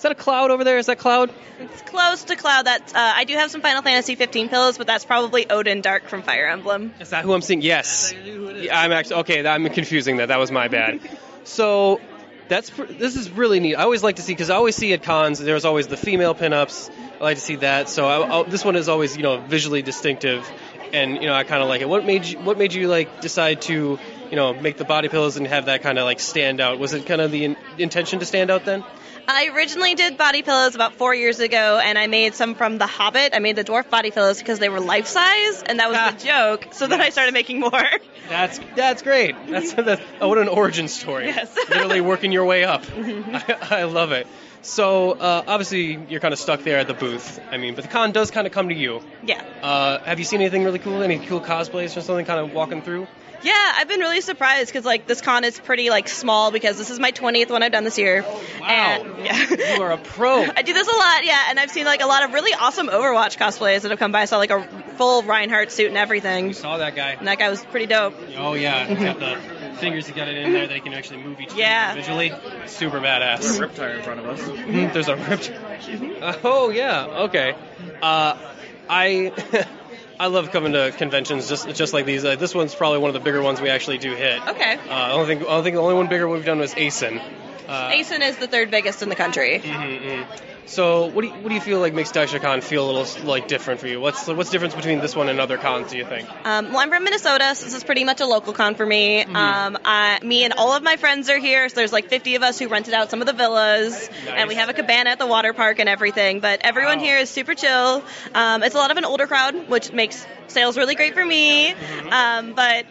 Is that a Cloud over there? Is that Cloud? It's close to Cloud. That's I do have some Final Fantasy 15 pillows, but that's probably Odin Dark from Fire Emblem. Is that who I'm seeing? Yes. Yeah, I'm actually okay. I'm confusing that. That was my bad. So this is really neat. I always like to see, because I always see at cons there's always the female pinups. I like to see that. So this one is always visually distinctive, and I kind of like it. What made you like decide to make the body pillows and have that kind of like stand out? Was it kind of the intention to stand out then? I originally did body pillows about 4 years ago, and I made some from The Hobbit. I made the dwarf body pillows because they were life size, and that was the joke. So then I started making more. That's great. That's what an origin story. Yes. Literally working your way up. I love it. So obviously you're kind of stuck there at the booth. I mean, but the con does kind of come to you. Yeah. Have you seen anything really cool? Any cool cosplays or something kind of walking through? Yeah, I've been really surprised because this con is pretty small, because this is my 20th one I've done this year. Wow. And, yeah. You are a pro. I do this a lot, yeah, and I've seen a lot of really awesome Overwatch cosplays that have come by. I saw a full Reinhardt suit and everything. You saw that guy. And that guy was pretty dope. Oh yeah, he's got the fingers he got it in there that he can actually move each individually. Super badass. There's a Riptire in front of us. There's a Riptire. Oh yeah, okay. I love coming to conventions just like these. This one's probably one of the bigger ones we actually do hit. Okay. I don't think the only one bigger we've done was ASIN. ASIN is the third biggest in the country. So what do you feel like makes Daisho Con feel a little different for you? What's the difference between this one and other cons, do you think? Well, I'm from Minnesota, so this is pretty much a local con for me. Me and all of my friends are here, so there's 50 of us who rented out some of the villas, and we have a cabana at the water park and everything, but everyone here is super chill. It's a lot of an older crowd, which makes sales really great for me, but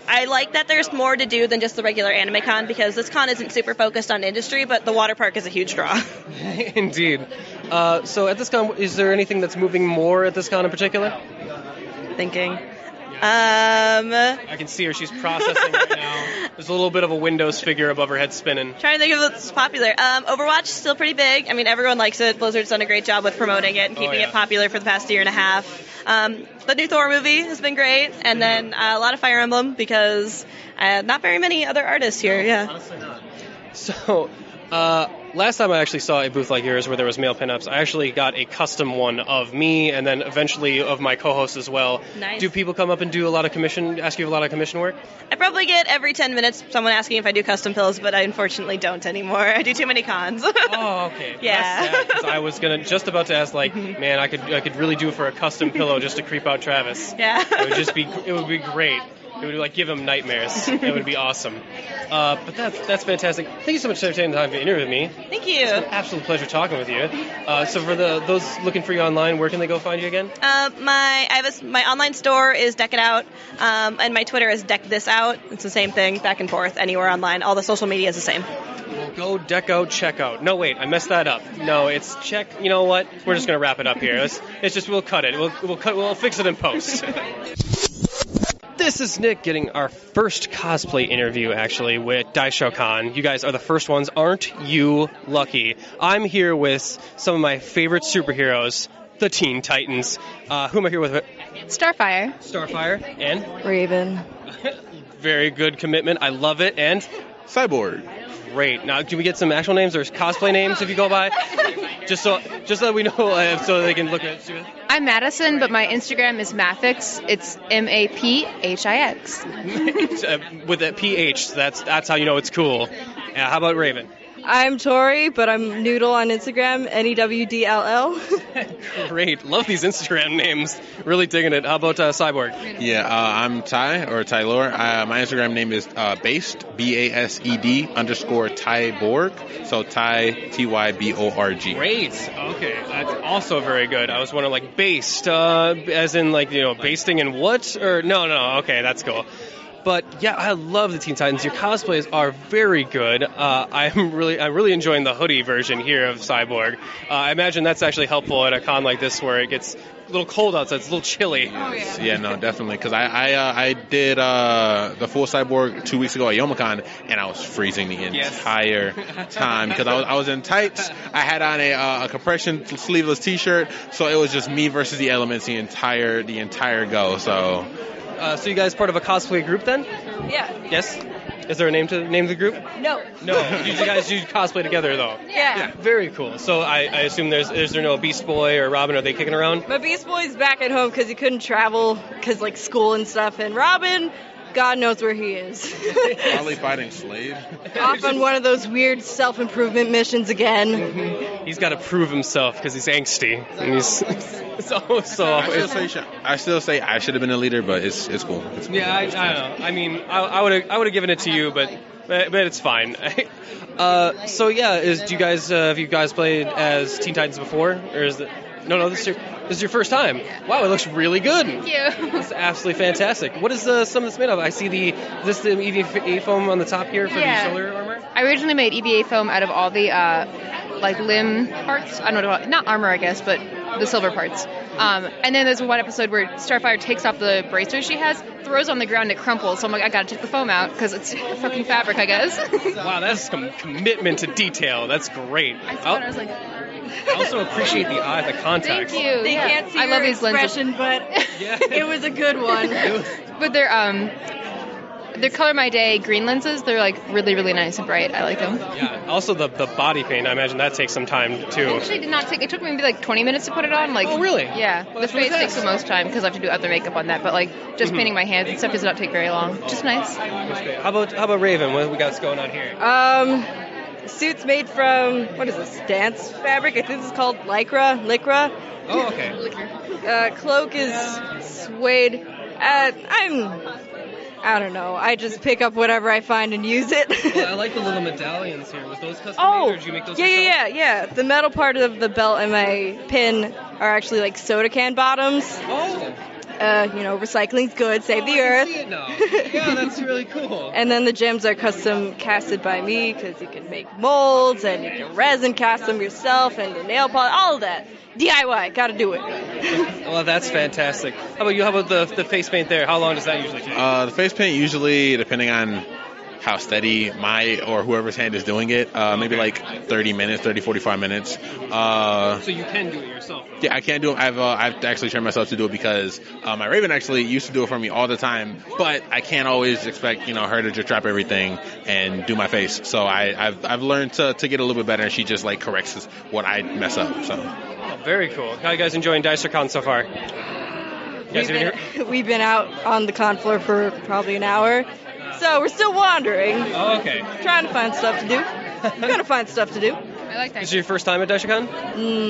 I like that there's more to do than just the regular anime con, because this con isn't super focused on industry, but the water park is a huge draw. Indeed. So at this con, is there anything that's moving more at this con in particular? Thinking. I can see her. She's processing right now. There's a little bit of a Windows figure above her head spinning. Trying to think of what's popular. Overwatch is still pretty big. I mean, everyone likes it. Blizzard's done a great job with promoting it and keeping it popular for the past year and a half. The new Thor movie has been great, and then a lot of Fire Emblem, because not very many other artists here. Yeah. Honestly not. So, last time I actually saw a booth like yours where there was male pinups, I actually got a custom one of me, and then eventually of my co-host as well. Nice. Do people come up and do ask you a lot of commission work? I probably get every 10 minutes someone asking if I do custom pills, but I unfortunately don't anymore. I do too many cons. Oh, okay. Yeah. Because I was just about to ask, man, I could really do for a custom pillow just to creep out Travis. Yeah. It would be great. It would give him nightmares. It would be awesome. But that's fantastic. Thank you so much for taking the time to interview with me. Thank you. It's been an absolute pleasure talking with you. So for those looking for you online, where can they go find you again? My online store is Deck It Out, and my Twitter is Deck This Out. It's the same thing, back and forth, anywhere online. All the social media is the same. Well, go deck out, check out. No, wait, I messed that up. No, it's check. You know what? We're just gonna wrap it up here. It's just we'll cut it. We'll fix it in post. This is Nick getting our first cosplay interview, actually, with Daisho Con. You guys are the first ones. Aren't you lucky? I'm here with some of my favorite superheroes, the Teen Titans. Who am I here with? Starfire. Starfire. And? Raven. Very good commitment. I love it. And? Cyborg. Great. Now, can we get some actual names or cosplay names if you go by? Just so that we know, so they can look at it. I'm Madison, but my Instagram is Maphix. It's MAPHIX. With a PH, that's how you know it's cool. How about Raven? I'm Tori, but I'm Noodle on Instagram, NEWDLL. Great. Love these Instagram names. Really digging it. How about Cyborg? Yeah, I'm Ty, or Tylor. My Instagram name is Based, BASED _Tyborg. So Ty, TYBORG. Great. Okay. That's also very good. I was wondering, based, as in, basting in what? Or no. Okay, that's cool. But yeah, I love the Teen Titans. Your cosplays are very good. I'm really enjoying the hoodie version here of Cyborg. I imagine that's actually helpful at a con like this where it gets a little cold outside. It's a little chilly. Yeah, no, definitely. Because I did the full Cyborg 2 weeks ago at Youmacon, and I was freezing the entire time because I was in tights. I had on a compression sleeveless T-shirt, so it was just me versus the elements the entire go. So you guys part of a cosplay group then? Yeah. Yes? Is there a name to name the group? No. No. You guys do cosplay together, though. Yeah. Very cool. So I assume is there no Beast Boy or Robin? Are they kicking around? My Beast Boy's back at home because he couldn't travel because, like, school and stuff. And Robin, God knows where he is. Probably fighting Slade. Off on one of those weird self-improvement missions again. He's got to prove himself because he's angsty. And he's I still say I should have been a leader, but it's cool. It's cool. Yeah, I don't know. I mean, I would have given it to you, but it's fine. So yeah, do you guys have you guys played as Teen Titans before, or is it? No, this is your first time. Wow, it looks really good. Thank you. It's absolutely fantastic. What is some of this made of? I see the EVA foam on the top here for the shoulder armor. I originally made EVA foam out of all the like limb parts. I don't know, not armor, I guess, but the silver parts. And then there's one episode where Starfire takes off the bracers she has, throws on the ground, and it crumples. So I'm like, I gotta take the foam out because it's fucking fabric, I guess. Wow, that's some commitment to detail. That's great. I was like. I also appreciate the eye, the contacts. Thank you. They can't see I love your these lenses. expression, but it was a good one. But they're Color My Day green lenses. They're like really, really nice and bright. I like them. Yeah. Also the body paint. I imagine that takes some time too. Actually, did not take. It took me maybe like 20 minutes to put it on. Like, oh really? Yeah. Well, the face takes the most time because I have to do other makeup on that. But like just painting my hands and stuff does not take very long. Just nice. That's great. How about Raven? What we got going on here? Suit's made from, what is this, dance fabric? I think this is called lycra. Oh, okay. Cloak is suede. I don't know. I just pick up whatever I find and use it. Well, I like the little medallions here. Was those custom made, or did you make those yourself? Yeah. The metal part of the belt and my pin are actually like soda can bottoms. Oh. Recycling's good. Save the earth. I see it now. Yeah, that's really cool. And then the gems are custom casted by me because you can make molds and you can resin cast them yourself and the nail polish, all of that. DIY, gotta do it. Well, that's fantastic. How about the face paint there? How long does that usually take? The face paint usually, depending on how steady my or whoever's hand is doing it, maybe like 30 minutes, 45 minutes. So you can do it yourself? Yeah, I can do it. I've actually trained myself to do it because my Raven actually used to do it for me all the time, but I can't always expect her to just drop everything and do my face. So I've learned to get a little bit better, and she just like corrects what I mess up. So very cool. How are you guys enjoying Daisho Con so far? We've been out on the con floor for probably an hour. So we're still wandering. Oh, okay. Trying to find stuff to do. We're gonna find stuff to do. I like that. Is it your first time at Daisho Con?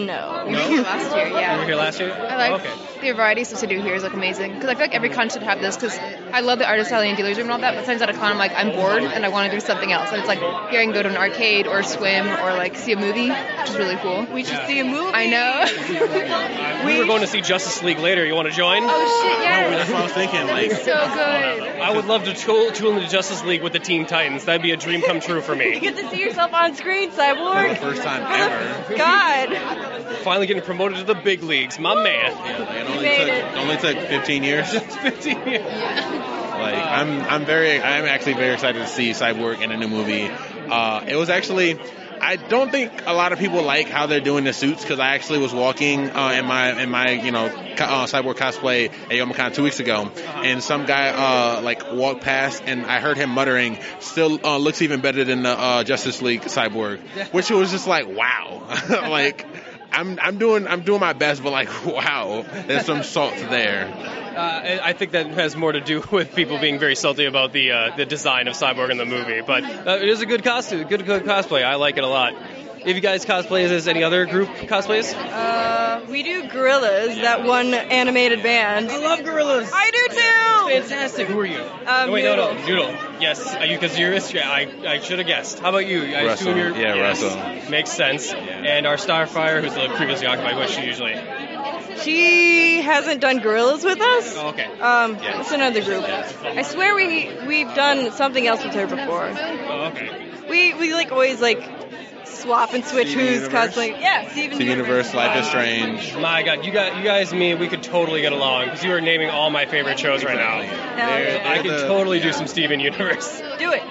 No. We were here last year, yeah. You were here last year? I like the variety of stuff to do here is like amazing. Because I feel like every con should have this because I love the artist alley and dealer's room and all that, but sometimes at a con I'm like, I'm bored and I want to do something else. And it's like, here I can go to an arcade or swim or like see a movie, which is really cool. We should see a movie. I know. We were going to see Justice League later. You want to join? Oh shit, yeah. No, that's what I was thinking. Like, it's so good. I would love to tool into Justice League with the Teen Titans. That'd be a dream come true for me. You get to see yourself on screen, Cyborg. The first time ever. God. Finally getting promoted to the big leagues. My man. Yeah, it only took 15 years. Just 15 years. Like, I'm actually very excited to see Cyborg in a new movie. It was actually, I don't think a lot of people like how they're doing the suits because I actually was walking in my Cyborg cosplay at Yomicon 2 weeks ago, and some guy walked past, and I heard him muttering, "Still looks even better than the Justice League Cyborg," which was just like, wow, like. I'm doing my best, but like, wow, there's some salt there. I think that has more to do with people being very salty about the design of Cyborg in the movie, but it is a good costume, good cosplay. I like it a lot. If you guys cosplay, is any other group cosplays? We do Gorillas, that one animated band. I love Gorillas. I do too. Fantastic. Who are you? Noodle. Noodle. Yes, because you're I should have guessed. How about you? I assume you're Russell. Makes sense. Yeah. And our Starfire, who's previously occupied, what's she usually? She hasn't done Gorillas with us. Oh, okay. It's another group. I swear we've done something else with her before. Oh, okay. We always swap and switch Steven who's Universe. cosplaying. Yeah, Steven Universe, Life is Strange. My God, you guys, and me, we could totally get along because you are naming all my favorite shows right now. I could totally do some Steven Universe. Do it.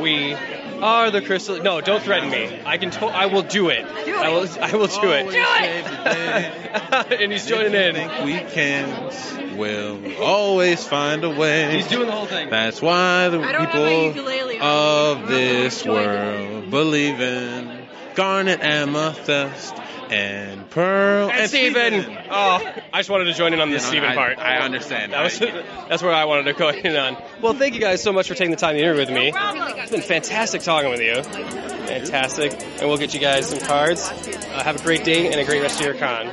We are the crystal. No, don't threaten me. I will do it. Do it. I will do it. Do it. And he's joining in. Weekends will always find a way. He's doing the whole thing. That's why the I don't have my people ukulele. of this world believe in garnet, amethyst, and pearl. And Steven. Oh, I just wanted to join in on the Steven part. I understand. That's where I wanted to go in on. Well, thank you guys so much for taking the time to interview with me. It's been fantastic talking with you. Fantastic. And we'll get you guys some cards. Have a great day and a great rest of your con.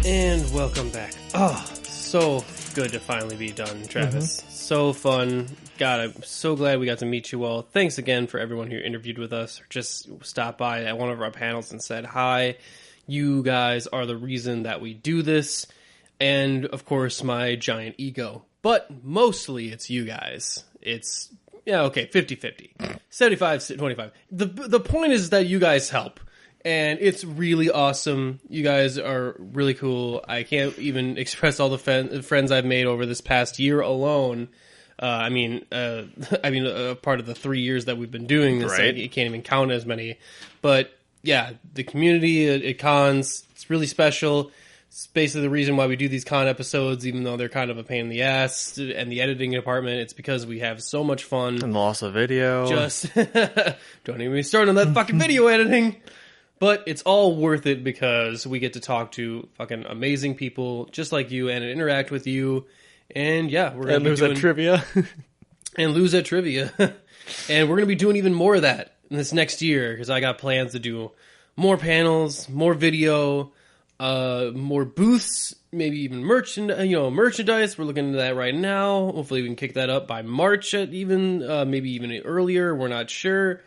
And welcome back. Oh, so good to finally be done, Travis. So fun. God, I'm so glad we got to meet you all. Thanks again for everyone who interviewed with us or just stopped by at one of our panels and said hi. You guys are the reason that we do this. And, of course, my giant ego. But mostly it's you guys. It's, 50-50. 75-25. The point is that you guys help. And it's really awesome. You guys are really cool. I can't even express all the friends I've made over this past year alone. Part of the 3 years that we've been doing this, Right. I can't even count as many. But yeah, the community at cons, it's really special. It's basically the reason why we do these con episodes, even though they're kind of a pain in the ass. And the editing department, it's because we have so much fun. And loss of video. Just don't even start on that fucking video editing. But it's all worth it because we get to talk to fucking amazing people just like you and interact with you. And yeah, we're going to lose at trivia. And lose at trivia. And we're going to be doing even more of that in this next year because I got plans to do more panels, more video, more booths, maybe even merchandise. We're looking into that right now. Hopefully we can kick that up by March maybe even earlier. We're not sure.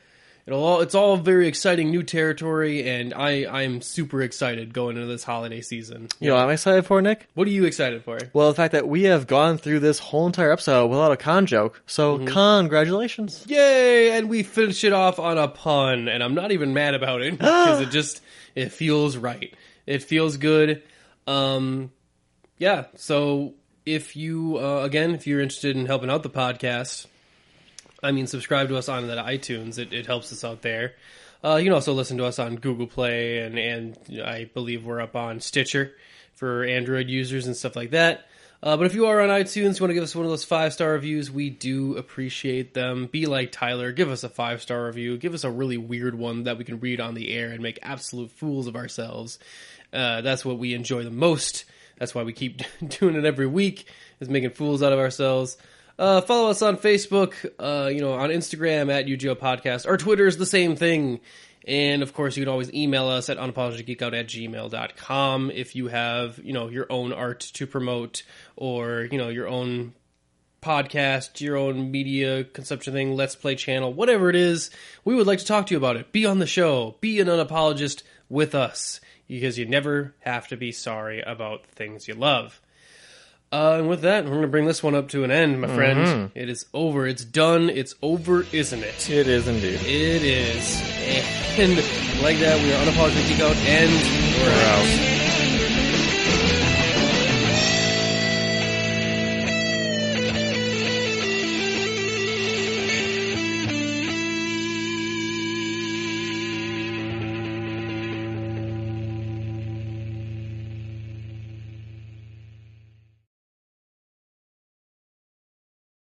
It's all very exciting new territory, and I'm super excited going into this holiday season. You know what I'm excited for, Nick? What are you excited for? Well, the fact that we have gone through this whole entire episode without a con joke. So, congratulations. Yay! And we finish it off on a pun, and I'm not even mad about it because it feels right. It feels good. So if you're interested in helping out the podcast, subscribe to us on that iTunes. It helps us out there. You can also listen to us on Google Play, and I believe we're up on Stitcher for Android users and stuff like that. But if you are on iTunes, you want to give us one of those 5-star reviews, we do appreciate them. Be like Tyler, give us a 5-star review. Give us a really weird one that we can read on the air and make absolute fools of ourselves. That's what we enjoy the most. That's why we keep doing it every week, is making fools out of ourselves. Follow us on Facebook, on Instagram at UGO Podcast. Our Twitter is the same thing. And, of course, you can always email us at unapologeticgeekout@gmail.com if you have, your own art to promote or, your own podcast, your own media consumption thing, Let's Play channel, whatever it is. We would like to talk to you about it. Be on the show. Be an unapologist with us because you never have to be sorry about things you love. And with that, we're going to bring this one up to an end, my friend. It is over. It's done. It's over, isn't it? It is indeed. It is. And like that, we are Unapologetic Geek Out, and we're out.